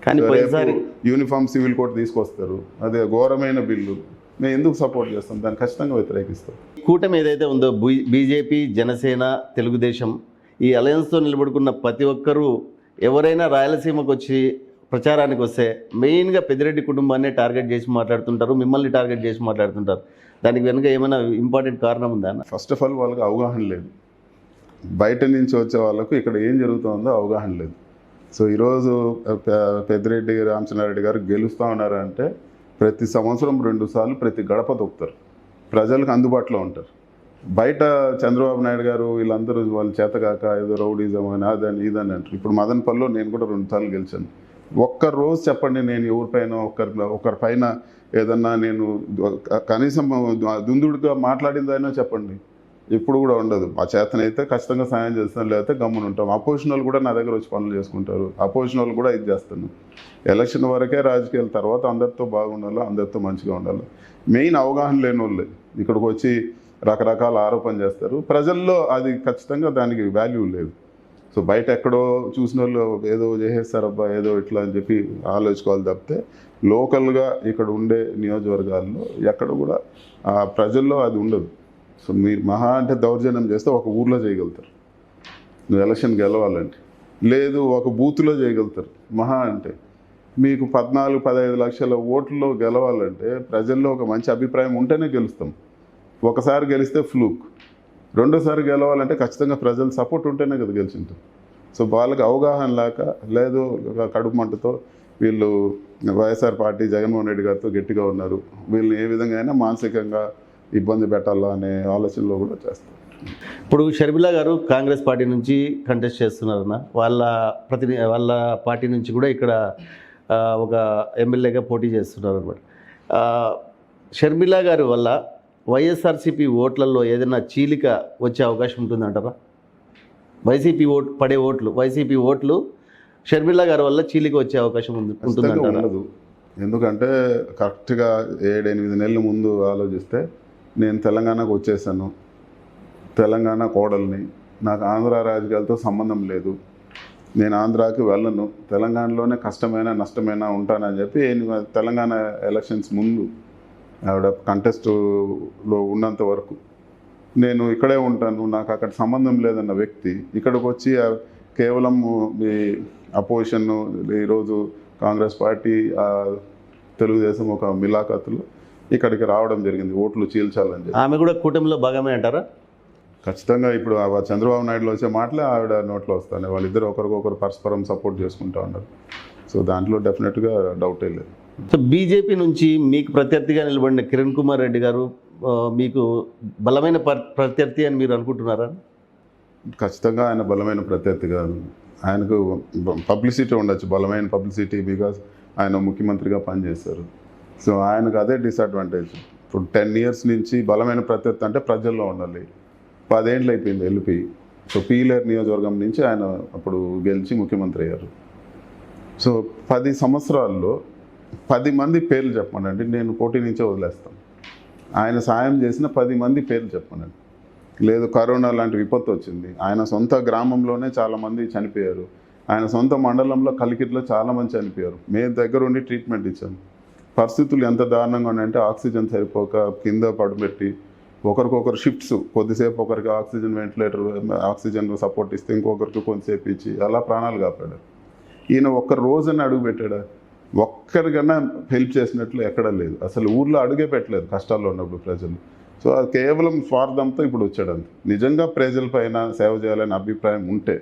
కానీ పోయినసారి యూనిఫామ్ సివిల్ కోడ్ తీసుకొస్తారు, అదే ఘోరమైన బిల్లు. మేము ఎందుకు సపోర్ట్ చేస్తాం, దాన్ని ఖచ్చితంగా వ్యతిరేకిస్తాం. కూటమి ఏదైతే ఉందో బీజేపీ, జనసేన, తెలుగుదేశం ఈ అలయన్స్తో నిలబడుకున్న ప్రతి ఒక్కరూ ఎవరైనా రాయలసీమకు వచ్చి ప్రచారానికి వస్తే మెయిన్గా పెద్దిరెడ్డి కుటుంబాన్ని టార్గెట్ చేసి మాట్లాడుతుంటారు, మిమ్మల్ని టార్గెట్ చేసి మాట్లాడుతుంటారు. దానికి వెనుక ఏమైనా ఇంపార్టెంట్ కారణం ఉందా అన్న? ఫస్ట్ ఆఫ్ ఆల్ వాళ్ళకి అవగాహన లేదు. బయట నుంచి వచ్చే వాళ్ళకు ఇక్కడ ఏం జరుగుతుందో అవగాహన లేదు. సో ఈరోజు పెద్దిరెడ్డి రామచంద్రారెడ్డి గారు గెలుస్తూ ఉన్నారంటే ప్రతి సంవత్సరం 2 సార్లు ప్రతి గడప తొక్కుతారు, ప్రజలకు అందుబాటులో ఉంటారు. బయట చంద్రబాబు నాయుడు గారు వీళ్ళందరూ వాళ్ళు చేతగాక ఏదో రౌడీజం అని అదని ఇదని అంటారు. ఇప్పుడు మదనపల్లిలో నేను కూడా 2 సార్లు గెలిచాను. ఒక్కరోజు చెప్పండి నేను ఎవరిపైన ఒకరి పైన ఏదన్నా నేను కనీసం దుందుడుగా మాట్లాడిందైనా చెప్పండి. ఇప్పుడు కూడా ఉండదు. ఆ చేతనైతే ఖచ్చితంగా సాయం చేస్తాను, లేకపోతే గమ్మున ఉంటాం. అపోజిషన్ వాళ్ళు కూడా నా దగ్గర వచ్చి పనులు చేసుకుంటారు, అపోజిషన్ వాళ్ళు కూడా ఇది చేస్తాను. ఎలక్షన్ వరకే రాజకీయాల తర్వాత అందరితో బాగుండాలి, అందరితో మంచిగా ఉండాలి. మెయిన్ అవగాహన లేని వాళ్ళే ఇక్కడికి వచ్చి రకరకాల ఆరోపణ చేస్తారు. ప్రజల్లో అది ఖచ్చితంగా దానికి వాల్యూ లేదు. సో బయట ఎక్కడో చూసిన వాళ్ళు ఏదో చేసేస్తారబ్బా ఏదో ఇట్లా అని చెప్పి ఆలోచించుకోవాలి తప్పితే లోకల్గా ఇక్కడ ఉండే నియోజకవర్గాల్లో ఎక్కడ కూడా ఆ ప్రజల్లో అది ఉండదు. సో మీరు మహా అంటే దౌర్జన్యం చేస్తే ఒక ఊర్లో చేయగలుగుతారు, నువ్వు ఎలక్షన్ గెలవాలంటే. లేదు ఒక బూత్లో చేయగలుగుతారు మహా అంటే. మీకు 14-15 లక్షల ఓట్లలో గెలవాలంటే ప్రజల్లో ఒక మంచి అభిప్రాయం ఉంటేనే గెలుస్తాం. ఒకసారి గెలిస్తే ఫ్లూక్, రెండోసారి గెలవాలంటే ఖచ్చితంగా ప్రజల సపోర్ట్ ఉంటేనే కదా గెలిచింటాం. సో వాళ్ళకి అవగాహన లేక లేదు కడుపు మంటతో వీళ్ళు వైఎస్ఆర్ పార్టీ జగన్మోహన్ రెడ్డి గారితో గట్టిగా ఉన్నారు, వీళ్ళని ఏ విధంగా అయినా మానసికంగా ఇబ్బంది పెట్టాలా అనే ఆలోచనలో కూడా చేస్తారు. ఇప్పుడు షర్మిలా గారు కాంగ్రెస్ పార్టీ నుంచి కంటెస్ట్ చేస్తున్నారన్న, వాళ్ళ పార్టీ నుంచి కూడా ఇక్కడ ఒక ఎమ్మెల్యేగా పోటీ చేస్తున్నారు అనమాట. షర్మిలా గారి వల్ల వైఎస్ఆర్సీపీ ఓట్లలో ఏదైనా చీలిక వచ్చే అవకాశం ఉంటుందంటారా? వైసీపీ వైసీపీ ఓట్లు షర్మిలా గారి వల్ల చీలిక వచ్చే అవకాశం ఉంటుందంటారా? ఉండదు. ఎందుకంటే కరెక్ట్గా 7-8 నెలల ముందు ఆలోచిస్తే నేను తెలంగాణకు వచ్చేసాను, తెలంగాణ కోడల్ని, నాకు ఆంధ్ర రాజకీయాలతో సంబంధం లేదు, నేను ఆంధ్రాకి వెళ్ళను, తెలంగాణలోనే కష్టమైన నష్టమైనా ఉంటానని చెప్పి తెలంగాణ ఎలక్షన్స్ ముందు ఆవిడ కంటెస్ట్లో ఉన్నంత వరకు నేను ఇక్కడే ఉంటాను, నాకు అక్కడ సంబంధం లేదన్న వ్యక్తి ఇక్కడికి వచ్చి కేవలం ఈ అపోజిషన్ ఈరోజు కాంగ్రెస్ పార్టీ తెలుగుదేశం ఒక మిలాఖతులు ఇక్కడికి రావడం జరిగింది ఓట్లు చీల్చాలని చెప్పి. ఆమె కూడా కూటమిలో భాగమే అంటారా? ఖచ్చితంగా. ఇప్పుడు చంద్రబాబు నాయుడులో వచ్చే మాటలే ఆవిడ నోట్లో వస్తాయి. వాళ్ళిద్దరు ఒకరికొకరు పరస్పరం సపోర్ట్ చేసుకుంటూ ఉన్నారు. సో దాంట్లో డెఫినెట్గా డౌటే లేదు. సో బీజేపీ నుంచి మీకు ప్రత్యర్థిగా నిలబడిన కిరణ్ కుమార్ రెడ్డి గారు మీకు బలమైన ప్రత్యర్థి అని మీరు అనుకుంటున్నారా? ఖచ్చితంగా ఆయన బలమైన ప్రత్యర్థి కాదు. ఆయనకు పబ్లిసిటీ ఉండొచ్చు, బలమైన పబ్లిసిటీ, బికాజ్ ఆయన ముఖ్యమంత్రిగా పనిచేశారు. సో ఆయనకు అదే డిసడ్వాంటేజ్. ఇప్పుడు 10 years నుంచి బలమైన ప్రత్యర్థి అంటే ప్రజల్లో ఉండాలి. 10 ఏళ్ళు అయిపోయింది వెళ్ళిపోయి. సో పీలేరు నియోజకవర్గం నుంచి ఆయన అప్పుడు గెలిచి ముఖ్యమంత్రి అయ్యారు. సో 10 సంవత్సరాల్లో 10 మంది పేర్లు చెప్పమనండి, నేను పోటీ నుంచే వదిలేస్తాను. ఆయన సాయం చేసిన 10 మంది పేర్లు చెప్పమనండి. లేదు కరోనా లాంటి విపత్తు వచ్చింది, ఆయన సొంత గ్రామంలోనే చాలామంది చనిపోయారు, ఆయన సొంత మండలంలో కలికిరిలో చాలామంది చనిపోయారు, మేము దగ్గర ఉండి ట్రీట్మెంట్ ఇచ్చాము. పరిస్థితులు ఎంత దారుణంగా ఉన్నాయంటే ఆక్సిజన్ సరిపోక కింద పడుపెట్టి ఒకరికొకరు షిఫ్ట్స్, కొద్దిసేపు ఒకరికి ఆక్సిజన్ వెంటిలేటర్ ఆక్సిజన్ సపోర్ట్ ఇస్తే ఇంకొకరికి కొంతసేపు ఇచ్చి అలా ప్రాణాలు కాపాడారు. ఈయన ఒక్క రోజున అడుగు పెట్టాడా? ఒక్కరికన్నా హెల్ప్ చేసినట్లు ఎక్కడా లేదు. అసలు ఊర్లో అడుగే పెట్టలేదు కష్టాల్లో ఉన్నప్పుడు ప్రజలు. సో అది కేవలం స్వార్థంతో ఇప్పుడు వచ్చాడంత. నిజంగా ప్రజలపైన సేవ చేయాలని అభిప్రాయం ఉంటే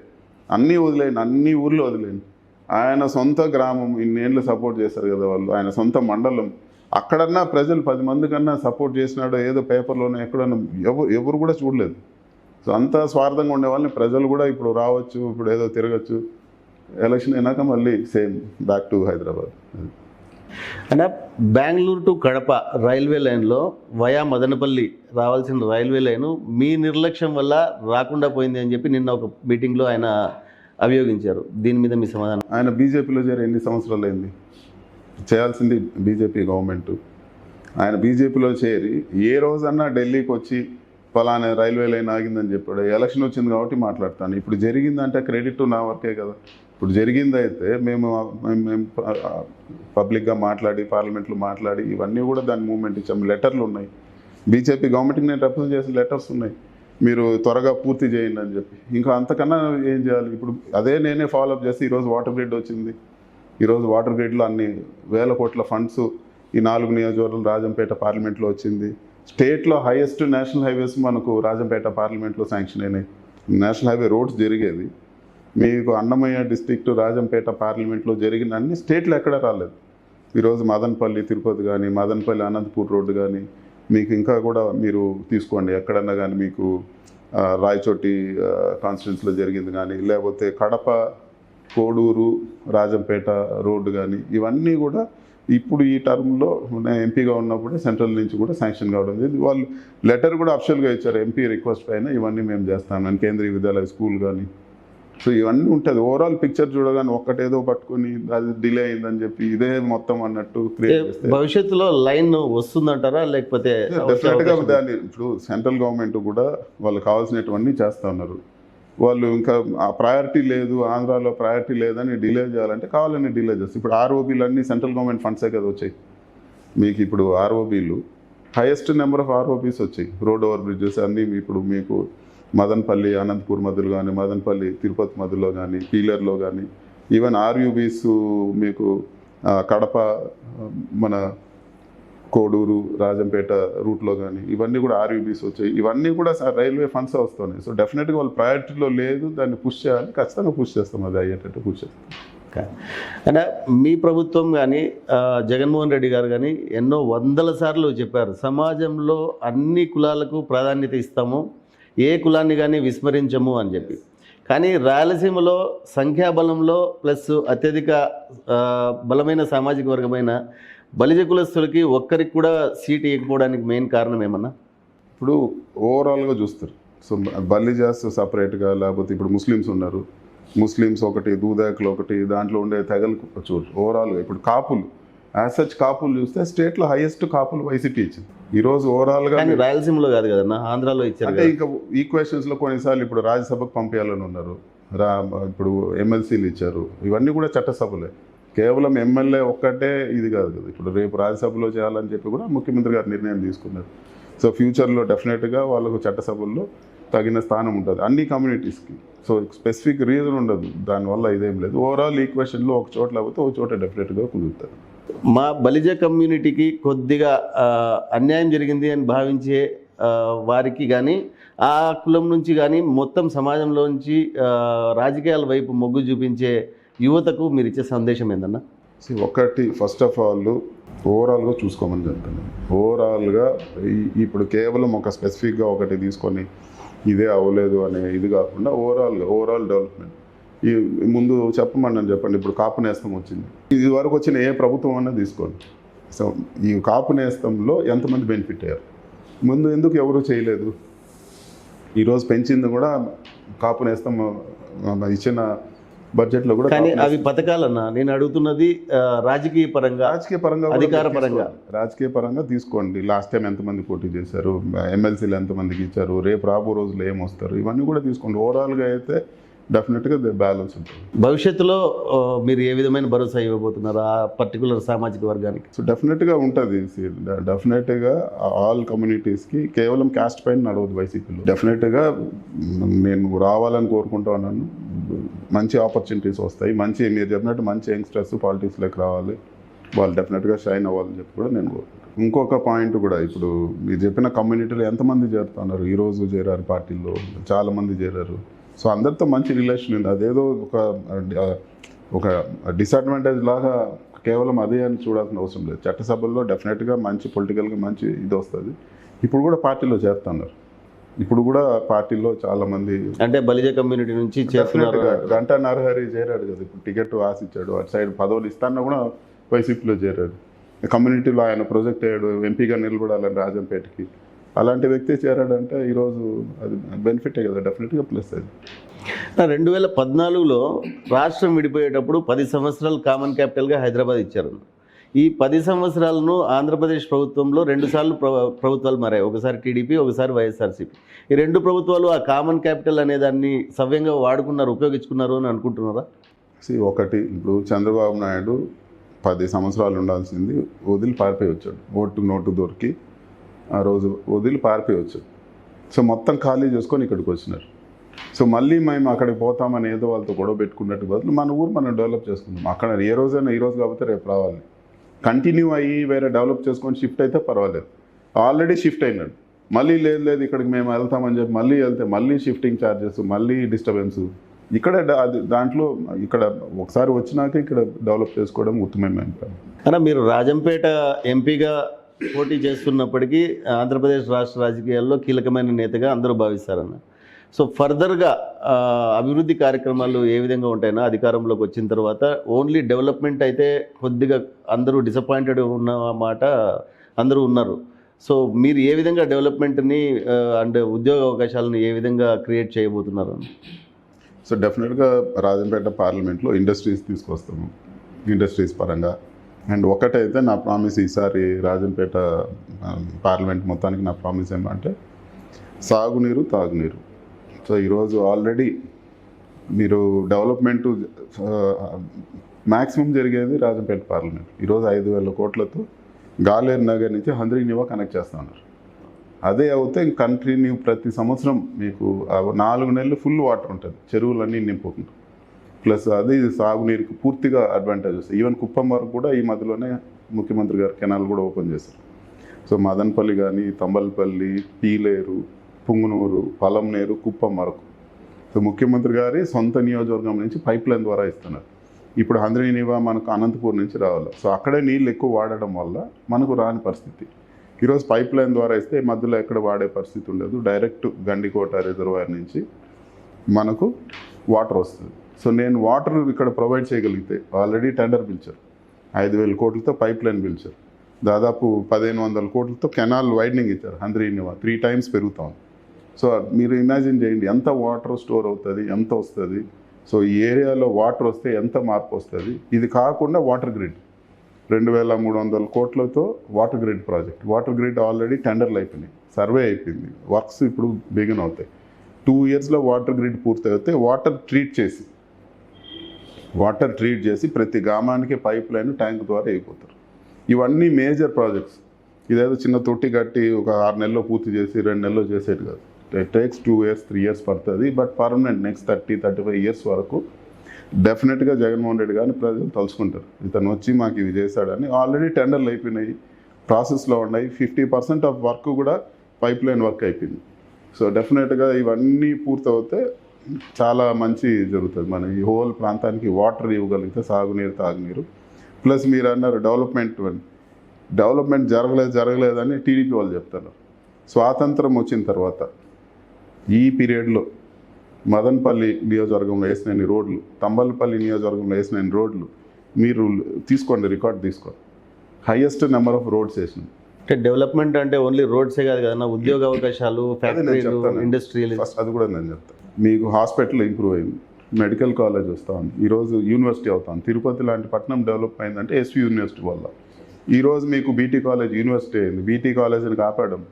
అన్నీ వదిలేయండి, అన్ని ఊర్లో వదిలేయండి. ఆయన సొంత గ్రామం ఇన్నేళ్ళు సపోర్ట్ చేశారు కదా వాళ్ళు, ఆయన సొంత మండలం, అక్కడన్నా ప్రజలు 10 మంది కన్నా సపోర్ట్ చేసినాడో ఏదో పేపర్లోనే ఎక్కడన్నా ఎవరు కూడా చూడలేదు. సో అంత స్వార్థంగా ఉండే వాళ్ళని ప్రజలు కూడా ఇప్పుడు రావచ్చు, ఇప్పుడు ఏదో తిరగచ్చు, ఎలక్షన్ అయినాక మళ్ళీ సేమ్ బ్యాక్ టు హైదరాబాద్. అంటే బెంగళూరు టు కడప రైల్వే లైన్లో వయా మదనపల్లి రావాల్సిన రైల్వే లైను మీ నిర్లక్ష్యం వల్ల రాకుండా పోయింది అని చెప్పి నిన్న ఒక మీటింగ్లో ఆయన అభియోగించారు. దీని మీద మీ సమాధానం? ఆయన బీజేపీలో చేరి ఎన్ని సంవత్సరాలు అయింది? చేయాల్సింది బీజేపీ గవర్నమెంట్. ఆయన బీజేపీలో చేరి ఏ రోజన్నా ఢిల్లీకి వచ్చి ఫలానా రైల్వే లైన్ ఆగిందని చెప్పాడు. ఎలక్షన్ వచ్చింది కాబట్టి మాట్లాడతాను. ఇప్పుడు జరిగిందంటే క్రెడిట్ నా వర్కే కదా. ఇప్పుడు జరిగిందైతే మేము పబ్లిక్గా మాట్లాడి పార్లమెంట్లో మాట్లాడి ఇవన్నీ కూడా దాని మూవ్మెంట్ ఇచ్చాము. లెటర్లు ఉన్నాయి, బీజేపీ గవర్నమెంట్కి నేను రిప్రజెంట్ చేసిన లెటర్స్ ఉన్నాయి, మీరు త్వరగా పూర్తి చేయండి అని చెప్పి. ఇంకా అంతకన్నా ఏం చేయాలి? ఇప్పుడు అదే నేనే ఫాలోఅప్ చేసి ఈరోజు వాటర్ గ్రిడ్ వచ్చింది. ఈరోజు వాటర్ గ్రిడ్లో అన్ని వేల కోట్ల ఫండ్స్ ఈ 4 నియోజకవర్గాలు రాజంపేట పార్లమెంట్లో వచ్చింది. స్టేట్లో హైయెస్ట్ నేషనల్ హైవేస్ మనకు రాజంపేట పార్లమెంట్లో శాంక్షన్ అయినాయి. నేషనల్ హైవే రోడ్స్ జరిగేది మీకు అన్నమయ్య డిస్ట్రిక్ట్ రాజంపేట పార్లమెంట్లో జరిగిన అన్ని స్టేట్లో ఎక్కడ రాలేదు. ఈరోజు మదనపల్లి తిరుపతి కానీ, మదనపల్లి అనంతపూర్ రోడ్డు కానీ, మీకు ఇంకా కూడా మీరు తీసుకోండి ఎక్కడన్నా కానీ, మీకు రాయచోటి కాన్స్టిట్యున్సీలో జరిగింది కానీ, లేకపోతే కడప కోడూరు రాజంపేట రోడ్డు కానీ, ఇవన్నీ కూడా ఇప్పుడు ఈ టర్మ్లో ఎంపీగా ఉన్నప్పుడే సెంట్రల్ నుంచి కూడా శాంక్షన్ కావడం జరిగింది. వాళ్ళు లెటర్ కూడా అఫిషియల్గా ఇచ్చారు, ఎంపీ రిక్వెస్ట్ పైన ఇవన్నీ మేము చేస్తామని, కేంద్రీయ విద్యాలయ స్కూల్ కానీ. సో ఇవన్నీ ఉంటుంది. ఓవరాల్ పిక్చర్ చూడగానే ఒక్కటేదో పట్టుకొని అది డిలే అయిందని చెప్పి ఇదే మొత్తం అన్నట్టు క్రియేట్ చేస్తే భవిష్యత్తులో లైన్ వస్తుందంటారా? లేకపోతే డెఫినెట్గా దాన్ని ఇప్పుడు సెంట్రల్ గవర్నమెంట్ కూడా వాళ్ళు కావాల్సినటువన్నీ చేస్తూ ఉన్నారు. వాళ్ళు ఇంకా ఆ ప్రయారిటీ లేదు, ఆంధ్రాలో ప్రయారిటీ లేదని డిలే చేయాలంటే కావాలని డిలే చేస్తారు. ఇప్పుడు ఆర్ఓబీలు అన్నీ సెంట్రల్ గవర్నమెంట్ ఫండ్సే కదా వచ్చాయి మీకు. ఇప్పుడు ఆర్ఓబీలు హైయెస్ట్ నెంబర్ ఆఫ్ ఆర్ఓబీస్ వచ్చాయి. రోడ్ ఓవర్ బ్రిడ్జెస్ అన్నీ ఇప్పుడు మీకు మదనపల్లి అనంతపూర్ మధ్యలో కానీ, మదనపల్లి తిరుపతి మధ్యలో కానీ, పీలర్లో కానీ, ఈవెన్ ఆర్యూబీస్ మీకు కడప మన కోడూరు రాజంపేట రూట్లో కానీ ఇవన్నీ కూడా ఆర్యూబీస్ వచ్చాయి. ఇవన్నీ కూడా రైల్వే ఫండ్స్ వస్తున్నాయి. సో డెఫినెట్గా వాళ్ళు ప్రయారిటీలో లేదు, దాన్ని పుష్ చేయాలి, ఖచ్చితంగా పుష్ చేస్తాం, అది అయ్యేటట్టు పుష్ చేస్తాం. అంటే మీ ప్రభుత్వం కానీ జగన్మోహన్ రెడ్డి గారు కానీ ఎన్నో వందల సార్లు చెప్పారు, సమాజంలో అన్ని కులాలకు ప్రాధాన్యత ఇస్తాము, ఏ కులాన్ని కానీ విస్మరించము అని చెప్పి. కానీ రాయలసీమలో సంఖ్యాబలంలో ప్లస్ అత్యధిక బలమైన సామాజిక వర్గమైన బలిజ కులస్తులకి ఒక్కరికి కూడా సీట్ ఇవ్వకపోవడానికి మెయిన్ కారణం ఏమన్నా? ఇప్పుడు ఓవరాల్గా చూస్తారు. సో బలిజాస్ సపరేట్గా, లేకపోతే ఇప్పుడు ముస్లిమ్స్ ఉన్నారు, ముస్లిమ్స్ ఒకటి, దూదాకులు ఒకటి, దాంట్లో ఉండే తెగలు చూడు. ఓవరాల్గా ఇప్పుడు కాపులు యాజ్ సచ్ కాపులు చూస్తే స్టేట్లో హైయెస్ట్ కాపులు వైసీపీ ఇచ్చింది. ఈరోజు ఓవరాల్గా రాయలసీమలో కాదు కదన్నా, ఆంధ్రాలో ఇచ్చారు. అంటే ఇంకా ఈక్వేషన్స్లో కొన్నిసార్లు ఇప్పుడు రాజ్యసభకు పంపించాలని ఉన్నారు, ఇప్పుడు ఎమ్మెల్సీలు ఇచ్చారు, ఇవన్నీ కూడా చట్టసభలే. కేవలం ఎమ్మెల్యే ఒక్కటే ఇది కాదు కదా. ఇప్పుడు రేపు రాజ్యసభలో చేయాలని చెప్పి కూడా ముఖ్యమంత్రి గారు నిర్ణయం తీసుకున్నారు. సో ఫ్యూచర్లో డెఫినెట్గా వాళ్ళకు చట్టసభల్లో తగిన స్థానం ఉంటుంది అన్ని కమ్యూనిటీస్కి. సో స్పెసిఫిక్ రీజన్ ఉండదు దానివల్ల, ఇదేం లేదు. ఓవరాల్ ఈక్వేషన్లో ఒక చోట లేకపోతే ఒక చోట డెఫినెట్గా కుదురుతారు. మా బలిజ కమ్యూనిటీకి కొద్దిగా అన్యాయం జరిగింది అని భావించే వారికి కానీ, ఆ కులం నుంచి కానీ మొత్తం సమాజంలోంచి రాజకీయాల వైపు మొగ్గు చూపించే యువతకు మీరు ఇచ్చే సందేశం ఏందన్నా? ఒకటి, ఫస్ట్ ఆఫ్ ఆల్ ఓవరాల్గా చూసుకోమని చెప్తాను. ఓవరాల్గా ఇప్పుడు కేవలం ఒక స్పెసిఫిక్గా ఒకటి తీసుకొని ఇదే అవ్వలేదు అనే ఇది కాకుండా ఓవరాల్ డెవలప్మెంట్ ఈ ముందు చెప్పండి. ఇప్పుడు కాపు నేస్తం వచ్చింది, ఇది వరకు వచ్చిన ఏ ప్రభుత్వం అన్నా తీసుకోండి. సో ఈ కాపు నేస్తంలో ఎంతమంది బెనిఫిట్ అయ్యారు? ముందు ఎందుకు ఎవరు చేయలేదు? ఈరోజు పెంచింది కూడా కాపు నేస్తం ఇచ్చిన బడ్జెట్లో కూడా. కానీ అవి పథకాలన్నా, నేను అడుగుతున్నది రాజకీయ పరంగా, రాజకీయ పరంగా తీసుకోండి. లాస్ట్ టైం ఎంతమంది పోటీ చేశారు, ఎమ్మెల్సీలు ఎంతమందికి ఇచ్చారు, రేపు రాబో రోజులు ఏమొస్తారు, ఇవన్నీ కూడా తీసుకోండి. ఓవరాల్గా అయితే డెఫినెట్గా బ్యాలెన్స్ ఉంటుంది. భవిష్యత్తులో మీరు ఏ విధమైన భరోసా ఇవ్వబోతున్నారు ఆ పర్టికులర్ సామాజిక వర్గానికి? సో డెఫినెట్గా ఉంటుంది. డెఫినెట్గా ఆల్ కమ్యూనిటీస్కి కేవలం క్యాస్ట్ పైన నడవదు వైసీపీలో. డెఫినెట్గా నేను రావాలని కోరుకుంటా ఉన్నాను. మంచి ఆపర్చునిటీస్ వస్తాయి, మీరు చెప్పినట్టు మంచి యంగ్స్టర్స్ పాలిటిక్స్లోకి రావాలి, వాళ్ళు డెఫినెట్గా షైన్ అవ్వాలని చెప్పి కూడా నేను కోరుకుంటాను. ఇంకొక పాయింట్ కూడా, ఇప్పుడు మీరు చెప్పిన కమ్యూనిటీలో ఎంతమంది చేరుతున్నారు, ఈరోజు చేరారు పార్టీల్లో, చాలామంది చేరారు. సో అందరితో మంచి రిలేషన్ ఉంది. అదేదో ఒక డిసడ్వాంటేజ్ లాగా కేవలం అదే అని చూడాల్సిన అవసరం లేదు. చట్టసభల్లో డెఫినెట్గా మంచి పొలిటికల్గా మంచి ఇది వస్తుంది. ఇప్పుడు కూడా పార్టీలో చేరుతున్నారు. ఇప్పుడు కూడా పార్టీలో చాలామంది, అంటే బలిజ కమ్యూనిటీ నుంచి చేస్తున్నారు. గంటా నరహరి చేరాడు కదా, ఇప్పుడు టికెట్ ఆశించాడు, అటు సైడ్ పదవులు ఇస్తాన్నా కూడా వైసీపీలో చేరాడు. కమ్యూనిటీలో ఆయన ప్రొజెక్ట్ అయ్యాడు, ఎంపీగా నిలబడాలని రాజంపేటకి. అలాంటి వ్యక్తి చేరాడంటే ఈరోజు అది బెనిఫిటే కదా, డెఫినెట్గా ప్లస్. అది 2014లో రాష్ట్రం విడిపోయేటప్పుడు 10 సంవత్సరాలు కామన్ క్యాపిటల్గా హైదరాబాద్ ఇచ్చారు. ఈ 10 సంవత్సరాలను ఆంధ్రప్రదేశ్ ప్రభుత్వంలో 2 సార్లు ప్రభుత్వాలు మారాయి, ఒకసారి టీడీపీ, ఒకసారి వైఎస్ఆర్సీపీ. ఈ 2 ప్రభుత్వాలు ఆ కామన్ క్యాపిటల్ అనే దాన్ని సవ్యంగా వాడుకున్నారు, ఉపయోగించుకున్నారు అని అనుకుంటున్నారా? ఒకటి ఇప్పుడు చంద్రబాబు నాయుడు 10 సంవత్సరాలు ఉండాల్సింది వదిలి పారిపోయి వచ్చాడు. ఓటు నోటు దొరికి ఆ రోజు వదిలి పారిపోయి వచ్చాడు. సో మొత్తం ఖాళీ చేసుకొని ఇక్కడికి వచ్చినారు. సో మళ్ళీ మేము అక్కడికి పోతామని ఏదో వాళ్ళతో గొడవ పెట్టుకున్నట్టు బదులు మన ఊరు మనం డెవలప్ చేసుకుందాం. అక్కడ ఏ రోజైనా ఈ రోజు కాకపోతే రేపు రావాలి. కంటిన్యూ అయ్యి వేరే డెవలప్ చేసుకొని షిఫ్ట్ అయితే పర్వాలేదు. ఆల్రెడీ షిఫ్ట్ అయినాడు, మళ్ళీ లేదు ఇక్కడికి మేము వెళ్తామని చెప్పి మళ్ళీ వెళ్తే మళ్ళీ షిఫ్టింగ్ ఛార్జెస్, మళ్ళీ డిస్టర్బెన్స్. ఇక్కడ దాంట్లో ఇక్కడ ఒకసారి వచ్చినాక ఇక్కడ డెవలప్ చేసుకోవడం ఉత్తమమైన పని. అన్న, మీరు రాజంపేట ఎంపీగా పోటీ చేస్తున్నప్పటికీ ఆంధ్రప్రదేశ్ రాష్ట్ర రాజకీయాల్లో కీలకమైన నేతగా అందరూ భావిస్తారన్న. సో ఫర్దర్గా అభివృద్ధి కార్యక్రమాలు ఏ విధంగా ఉంటాయన్నా అధికారంలోకి వచ్చిన తర్వాత? ఓన్లీ డెవలప్మెంట్ అయితే కొద్దిగా అందరూ డిసప్పాయింటెడ్ ఉన్న మాట అందరూ ఉన్నారు. సో మీరు ఏ విధంగా డెవలప్మెంట్ని అండ్ ఉద్యోగ అవకాశాలను ఏ విధంగా క్రియేట్ చేయబోతున్నారు? సో డెఫినెట్గా రాజంపేట పార్లమెంట్లో ఇండస్ట్రీస్ తీసుకొస్తాము, ఇండస్ట్రీస్ పరంగా. అండ్ ఒకటైతే నా ప్రామిస్ ఈసారి రాజంపేట పార్లమెంట్ మొత్తానికి నా ప్రామిస్ ఏమంటే సాగునీరు, తాగునీరు. సో ఈరోజు ఆల్రెడీ మీరు డెవలప్మెంట్ మ్యాక్సిమం జరిగేది రాజంపేట పార్లమెంట్. ఈరోజు 5,000 కోట్లతో గాలేరు నగర్ నుంచి హంద్రీనివా కనెక్ట్ చేస్తూ ఉన్నారు. అదే అవుతే కంటిన్యూ ప్రతి సంవత్సరం మీకు 4 నెలలు ఫుల్ వాటర్ ఉంటుంది, చెరువులన్నీ నింపుకుంటారు. ప్లస్ అది సాగునీరుకి పూర్తిగా అడ్వాంటేజ్ వస్తుంది. ఈవెన్ కుప్పం వరకు కూడా ఈ మధ్యలోనే ముఖ్యమంత్రి గారు కెనాల్ కూడా ఓపెన్ చేశారు. సో మదనపల్లి కానీ, తంబలపల్లి, పీలేరు, పుంగునూరు, పలంనేరు, కుప్పం వరకు సో ముఖ్యమంత్రి గారి సొంత నియోజకవర్గం నుంచి పైప్ లైన్ ద్వారా ఇస్తున్నారు. ఇప్పుడు హంద్రీనివా మనకు అనంతపూర్ నుంచి రావాలి. సో అక్కడే నీళ్ళు ఎక్కువ వాడడం వల్ల మనకు రాని పరిస్థితి. ఈరోజు పైప్ లైన్ ద్వారా ఇస్తే మధ్యలో ఎక్కడ వాడే పరిస్థితి ఉండదు. డైరెక్ట్ గండికోట రిజర్వాయర్ నుంచి మనకు వాటర్ వస్తుంది. సో నేను వాటర్ ఇక్కడ ప్రొవైడ్ చేయగలిగితే ఆల్రెడీ టెండర్ పిలిచారు, 5,000 కోట్లతో పైప్ లైన్ పిలిచారు, దాదాపు 1,500 కోట్లతో కెనాల్ వైడనింగ్ ఇచ్చారు. హంద్రీనివా 3 times పెరుగుతాం. సో మీరు ఇమాజిన్ చేయండి ఎంత వాటర్ స్టోర్ అవుతుంది, ఎంత వస్తుంది. సో ఈ ఏరియాలో వాటర్ వస్తే ఎంత మార్పు వస్తుంది. ఇది కాకుండా వాటర్ గ్రిడ్ 2,300 కోట్లతో water grid project. Water grid already టెండర్లు అయిపోయినాయి, సర్వే అయిపోయింది, వర్క్స్ ఇప్పుడు బిగిన్ అవుతాయి. 2 yearsలో వాటర్ గ్రిడ్ పూర్తి అయితే వాటర్ ట్రీట్ చేసి ప్రతి గ్రామానికి పైప్ లైన్ ట్యాంక్ ద్వారా అయిపోతారు. ఇవన్నీ మేజర్ ప్రాజెక్ట్స్. ఇదేదో చిన్న తొట్టి కట్టి ఒక 6 నెలల్లో పూర్తి చేసి 2 నెలల్లో చేసేది కాదు. ఇట్ టేక్స్ 2 years 3 years పడుతుంది. బట్ పర్మనెంట్ నెక్స్ట్ 30-35 years వరకు డెఫినెట్గా జగన్మోహన్ రెడ్డి గారిని ప్రజలు తలుచుకుంటారు. ఇతను వచ్చి మాకు ఇవి చేశాడని. ఆల్రెడీ టెండర్లు అయిపోయినాయి, ప్రాసెస్లో ఉన్నాయి. 50% ఆఫ్ వర్క్ కూడా పైప్ లైన్ వర్క్ అయిపోయింది. సో డెఫినెట్గా ఇవన్నీ పూర్తవుతే చాలా మంచి జరుగుతుంది. మన ఈ హోల్ ప్రాంతానికి వాటర్ ఇవ్వగలిగితే సాగునీరు, తాగునీరు. ప్లస్ మీరు అన్నారు డెవలప్మెంట్ జరగలేదని టీడీపీ వాళ్ళు చెప్తున్నారు. స్వాతంత్రం వచ్చిన తర్వాత ఈ పీరియడ్లో మదనపల్లి నియోజకవర్గంలో వేసిన రోడ్లు, తంబలపల్లి నియోజకవర్గంలో వేసిన రోడ్లు మీరు తీసుకోండి, రికార్డ్ తీసుకోండి. హైయెస్ట్ నెంబర్ ఆఫ్ రోడ్స్ వేసినాం. అంటే డెవలప్మెంట్ అంటే ఓన్లీ రోడ్సే కాదు కదా, ఉద్యోగ అవకాశాలు, ఫ్యాక్టరీలు, ఇండస్ట్రీలు. ఫస్ట్ అది కూడా నేను చెప్తాను. మీకు హాస్పిటల్ ఇంప్రూవ్ అయింది, మెడికల్ కాలేజ్ వస్తూ ఉంది, ఈరోజు యూనివర్సిటీ అవుతాను. తిరుపతి లాంటి పట్టణం డెవలప్ అయిందంటే ఎస్వి యూనివర్సిటీ వల్ల. ఈరోజు మీకు బీటీ కాలేజ్ యూనివర్సిటీ అయింది. బీటీ కాలేజీని కాపాడడం,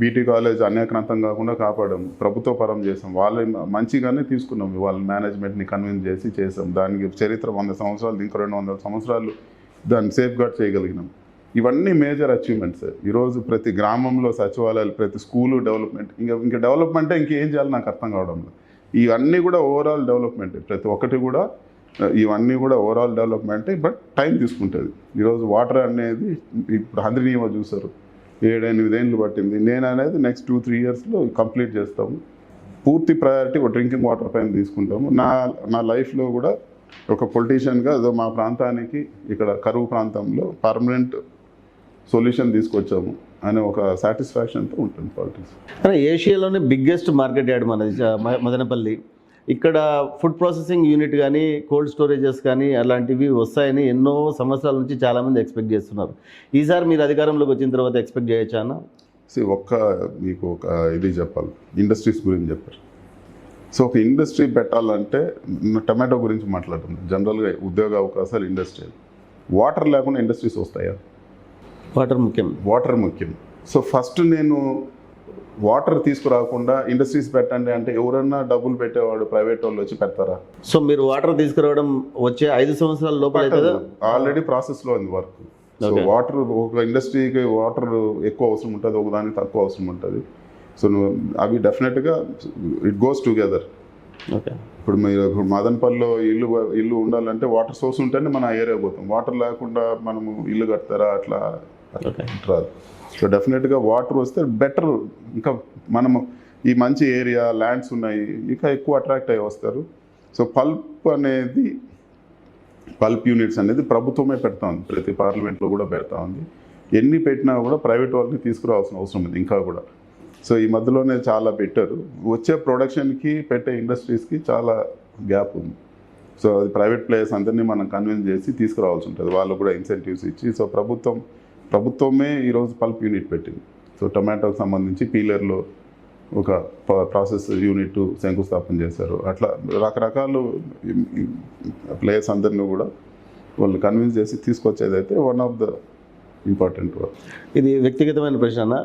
బీటీ కాలేజ్ అన్యాక్రాంతం కాకుండా కాపాడడం, ప్రభుత్వ పరం చేసాం. వాళ్ళని మంచిగానే తీసుకున్నాం, వాళ్ళ మేనేజ్మెంట్ని కన్విన్స్ చేసాం. దానికి చరిత్ర 100 సంవత్సరాలు, ఇంకో 200 సంవత్సరాలు దాన్ని సేఫ్ గార్డ్ చేయగలిగినాం. ఇవన్నీ మేజర్ అచీవ్మెంట్స్. ఈరోజు ప్రతి గ్రామంలో సచివాలయాలు, ప్రతి స్కూలు డెవలప్మెంట్. ఇంకా డెవలప్మెంటే ఇంకేం చేయాలి నాకు అర్థం కావడం లేదు. ఇవన్నీ కూడా ఓవరాల్ డెవలప్మెంట్, ప్రతి ఒక్కటి కూడా ఇవన్నీ కూడా ఓవరాల్ డెవలప్మెంటే. బట్ టైం తీసుకుంటుంది. ఈరోజు వాటర్ అనేది ఇప్పుడు హంద్రీనివా చూసారు, 7-8 ఏళ్ళు పట్టింది. నేను అనేది నెక్స్ట్ 2-3 yearsలో కంప్లీట్ చేస్తాము. పూర్తి ప్రయారిటీ డ్రింకింగ్ వాటర్ పైన తీసుకుంటాము. నా లైఫ్లో కూడా ఒక పొలిటీషియన్గా ఏదో మా ప్రాంతానికి ఇక్కడ కరువు ప్రాంతంలో పర్మనెంట్ సొల్యూషన్ తీసుకొచ్చాము అనే ఒక సాటిస్ఫాక్షన్తో ఉంటుంది పాలిటిక్స్. ఏషియాలోనే బిగ్గెస్ట్ మార్కెట్ యార్డ్ మనది మదనపల్లి. ఇక్కడ ఫుడ్ ప్రాసెసింగ్ యూనిట్ కానీ, కోల్డ్ స్టోరేజెస్ కానీ అలాంటివి వస్తాయని ఎన్నో సంవత్సరాల నుంచి చాలామంది ఎక్స్పెక్ట్ చేస్తున్నారు. ఈసారి మీరు అధికారంలోకి వచ్చిన తర్వాత ఎక్స్పెక్ట్ చేయొచ్చా అన్న? మీకు ఒక ఇది చెప్పాలి, ఇండస్ట్రీస్ గురించి చెప్పారు. సో ఒక ఇండస్ట్రీ పెట్టాలంటే టమాటో గురించి మాట్లాడుతుంది. జనరల్గా ఉద్యోగ అవకాశాలు, ఇండస్ట్రీ. వాటర్ లేకుండా ఇండస్ట్రీస్ వస్తాయా? వాటర్ ముఖ్యం. సో ఫస్ట్ నేను వాటర్ తీసుకురాకుండా ఇండస్ట్రీస్ పెట్టండి అంటే ఎవరన్నా డబ్బులు పెట్టేవాడు ప్రైవేట్ వాళ్ళు వచ్చి పెడతారా? సో మీరు వాటర్ తీసుకురావడం వచ్చే 5 సంవత్సరాల లోపల అవుతుందా? ఆల్రెడీ ప్రాసెస్లో ఉంది వర్క్. సో వాటర్ ఒక ఇండస్ట్రీకి వాటర్ ఎక్కువ అవసరం ఉంటుంది, ఒకదానికి తక్కువ అవసరం ఉంటుంది. సో అవి డెఫినెట్గా ఇట్ గోస్ టుగెదర్. ఓకే. ఇప్పుడు మీరు మదనపల్లిలో ఇల్లు ఉండాలంటే వాటర్ సోర్స్ ఉంటేనే మనం ఆ ఏరియా పోతాం. వాటర్ లేకుండా మనము ఇల్లు కడతారా? అట్లా రాదు. సో డెఫినెట్గా వాటర్ వస్తే బెటర్. ఇంకా మనము ఈ మంచి ఏరియా ల్యాండ్స్ ఉన్నాయి, ఇంకా ఎక్కువ అట్రాక్ట్ అయ్యి వస్తారు. సో పల్ప్ యూనిట్స్ అనేది ప్రభుత్వమే పెడతా ఉంది, ప్రతి పార్లమెంట్లో కూడా పెడతా ఉంది. ఎన్ని పెట్టినా కూడా ప్రైవేట్ వాళ్ళని తీసుకురావాల్సిన అవసరం ఉంది ఇంకా కూడా. సో ఈ మధ్యలోనే చాలా పెట్టారు. వచ్చే ప్రొడక్షన్కి పెట్టే ఇండస్ట్రీస్కి చాలా గ్యాప్ ఉంది. సో అది ప్రైవేట్ ప్లేయర్స్ అందరినీ మనం కన్విన్స్ చేసి తీసుకురావాల్సి ఉంటుంది, వాళ్ళు కూడా ఇన్సెంటివ్స్ ఇచ్చి. సో ప్రభుత్వమే ఈరోజు పల్ప్ యూనిట్ పెట్టింది. సో టొమాటోకి సంబంధించి పీలర్లో ఒక ప్రాసెస్ యూనిట్ శంకుస్థాపన చేశారు. అట్లా రకరకాలు ప్లేయర్స్ అందరినీ కూడా వాళ్ళు కన్విన్స్ చేసి తీసుకొచ్చేదైతే one of the important work. ఇది వ్యక్తిగతమైన ప్రశ్న.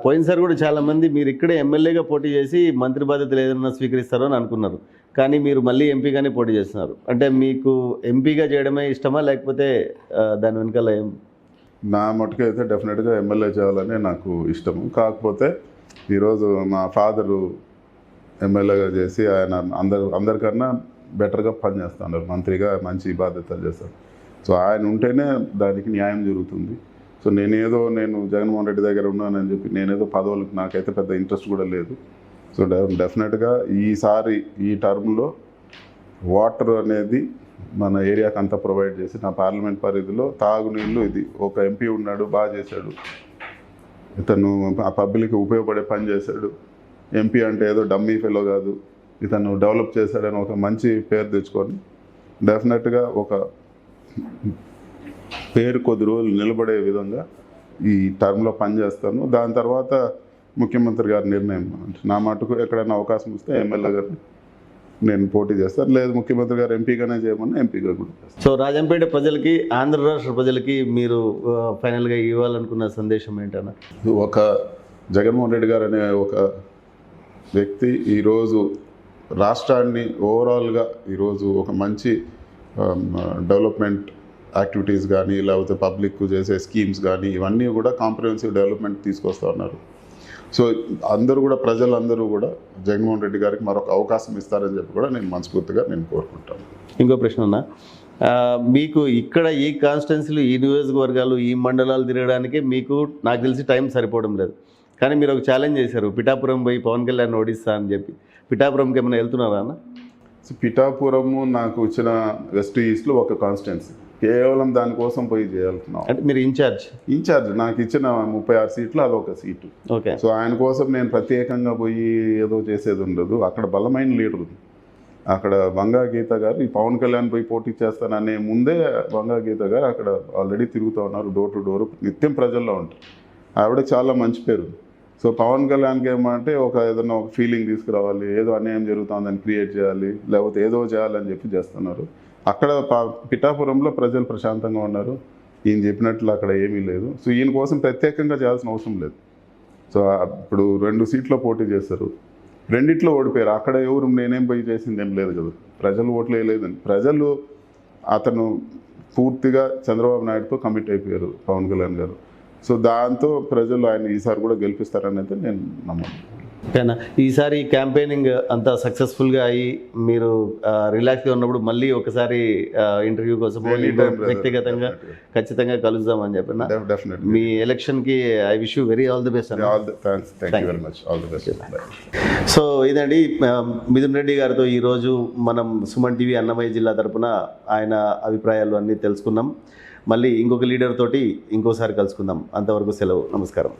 పోయినసారి కూడా చాలామంది మీరు ఇక్కడే ఎమ్మెల్యేగా పోటీ చేసి మంత్రి బాధ్యతలు ఏదైనా స్వీకరిస్తారో అని అనుకున్నారు, కానీ మీరు మళ్ళీ ఎంపీగానే పోటీ చేస్తున్నారు. అంటే మీకు ఎంపీగా చేయడమే ఇష్టమా, లేకపోతే దాని వెనకాల ఏం? నా మటుకు అయితే డెఫినెట్గా ఎమ్మెల్యే చేయాలని నాకు ఇష్టము. కాకపోతే ఈరోజు మా ఫాదరు ఎమ్మెల్యేగా చేసి ఆయన అందరికన్నా బెటర్గా పనిచేస్తున్నారు, మంత్రిగా మంచి బాధ్యతలు చేస్తారు. సో ఆయన ఉంటేనే దానికి న్యాయం జరుగుతుంది. సో నేను జగన్మోహన్ రెడ్డి దగ్గర ఉన్నానని చెప్పి నేనేదో పదవులకు నాకైతే పెద్ద ఇంట్రెస్ట్ కూడా లేదు. సో డెఫినెట్గా ఈసారి ఈ టర్మ్లో వాటర్ అనేది మన ఏరియాకి అంతా ప్రొవైడ్ చేసి, నా పార్లమెంట్ పరిధిలో తాగునీళ్ళు ఇది ఒక ఎంపీ ఉన్నాడు, బాగా చేశాడు, ఇతను ఆ పబ్లిక్కి ఉపయోగపడే పని చేశాడు. ఎంపీ అంటే ఏదో డమ్మీ ఫెలో కాదు, ఇతను డెవలప్ చేశాడని ఒక మంచి పేరు తెచ్చుకొని డెఫినెట్గా ఒక పేరు కొద్ది రోజులు నిలబడే విధంగా ఈ టర్మ్లో పనిచేస్తాను. దాని తర్వాత ముఖ్యమంత్రి గారి నిర్ణయం. నా మటుకు ఎక్కడైనా అవకాశం వస్తే ఎమ్మెల్యే గారిని నేను పోటీ చేస్తాను, లేదు ముఖ్యమంత్రి గారు ఎంపీగానే చేయమన్నా ఎంపీగా కూడా చేస్తాను. సో రాజంపేట ప్రజలకి, ఆంధ్ర రాష్ట్ర ప్రజలకి మీరు ఫైనల్గా ఇవ్వాలనుకున్న సందేశం ఏంటన్నా? ఒక జగన్మోహన్ రెడ్డి గారు అనే ఒక వ్యక్తి ఈరోజు రాష్ట్రాన్ని ఓవరాల్గా ఈరోజు ఒక మంచి డెవలప్మెంట్ యాక్టివిటీస్ కానీ, లేకపోతే పబ్లిక్ చేసే స్కీమ్స్ కానీ, ఇవన్నీ కూడా కాంప్రహెన్సివ్ డెవలప్మెంట్ తీసుకొస్తూ ఉన్నారు. సో ప్రజలందరూ కూడా జగన్మోహన్ రెడ్డి గారికి మరొక అవకాశం ఇస్తారని చెప్పి కూడా నేను మనస్ఫూర్తిగా కోరుకుంటాను. ఇంకో ప్రశ్న అన్న, మీకు ఇక్కడ ఈ కాన్స్టిట్యున్సీలు, ఈ నియోజకవర్గాలు, ఈ మండలాలు తిరగడానికి మీకు నాకు తెలిసి టైం సరిపోవడం లేదు. కానీ మీరు ఒక ఛాలెంజ్ చేశారు, పిఠాపురం పోయి పవన్ కళ్యాణ్ ఓడిస్తా అని చెప్పి. పిఠాపురంకి ఏమైనా వెళ్తున్నారా అన్న? సో పిఠాపురము నాకు ఇచ్చిన వెస్ట్ ఈస్ట్లో ఒక కాన్స్టిట్యున్సీ, కేవలం దానికోసం పోయి చేయాల్సిన. అంటే మీరు ఇన్ఛార్జ్ నాకు ఇచ్చిన 36 సీట్లు అదొక సీటు. ఓకే. సో ఆయన కోసం నేను ప్రత్యేకంగా పోయి ఏదో చేసేది ఉండదు. అక్కడ బలమైన లీడర్ ఉంది. అక్కడ వంగా గీత గారు ఈ పవన్ కళ్యాణ్ పోయి పోటీ చేస్తాననే ముందే వంగా గీత గారు అక్కడ ఆల్రెడీ తిరుగుతూ ఉన్నారు, డోర్ టు డోర్, నిత్యం ప్రజల్లో ఉంటారు. ఆవిడ చాలా మంచి పేరు. సో పవన్ కళ్యాణ్కి ఏమంటే ఏదైనా ఒక ఫీలింగ్ తీసుకురావాలి, ఏదో అన్యాయం జరుగుతుందని క్రియేట్ చేయాలి, లేకపోతే ఏదో చేయాలని చెప్పి చేస్తున్నారు. అక్కడ పిఠాపురంలో ప్రజలు ప్రశాంతంగా ఉన్నారు. ఈయన చెప్పినట్లు అక్కడ ఏమీ లేదు. సో ఈయన కోసం ప్రత్యేకంగా చేయాల్సిన అవసరం లేదు. సో ఇప్పుడు 2 సీట్లో పోటీ చేస్తారు, 2 ఓడిపోయారు. అక్కడ ఎవరు నేనేం పోయి చేసింది ఏం లేదు కదా, ప్రజలు ఓట్లు వేయలేదని. ప్రజలు అతను పూర్తిగా చంద్రబాబు నాయుడుతో కమిట్ అయిపోయారు పవన్ కళ్యాణ్ గారు. సో దాంతో ప్రజలు ఆయన ఈసారి కూడా గెలిపిస్తారనేది నేను నమ్మను. ఓకేనా? ఈసారి క్యాంపెయినింగ్ అంతా సక్సెస్ఫుల్గా అయ్యి మీరు రిలాక్స్గా ఉన్నప్పుడు మళ్ళీ ఒకసారి ఇంటర్వ్యూ కోసం వ్యక్తిగతంగా ఖచ్చితంగా కలుద్దామని చెప్పిన. డెఫినెట్లీ మీ ఎలక్షన్కి I wish you very all the best. Thank you very much. All the best. So ఇదండి మిథున్ రెడ్డి గారితో ఈరోజు మనం సుమన్ టీవీ అన్నమయ్య జిల్లా తరపున ఆయన అభిప్రాయాలు అన్నీ తెలుసుకున్నాం. మళ్ళీ ఇంకొక లీడర్ తోటి ఇంకోసారి కలుసుకుందాం. అంతవరకు సెలవు. నమస్కారం.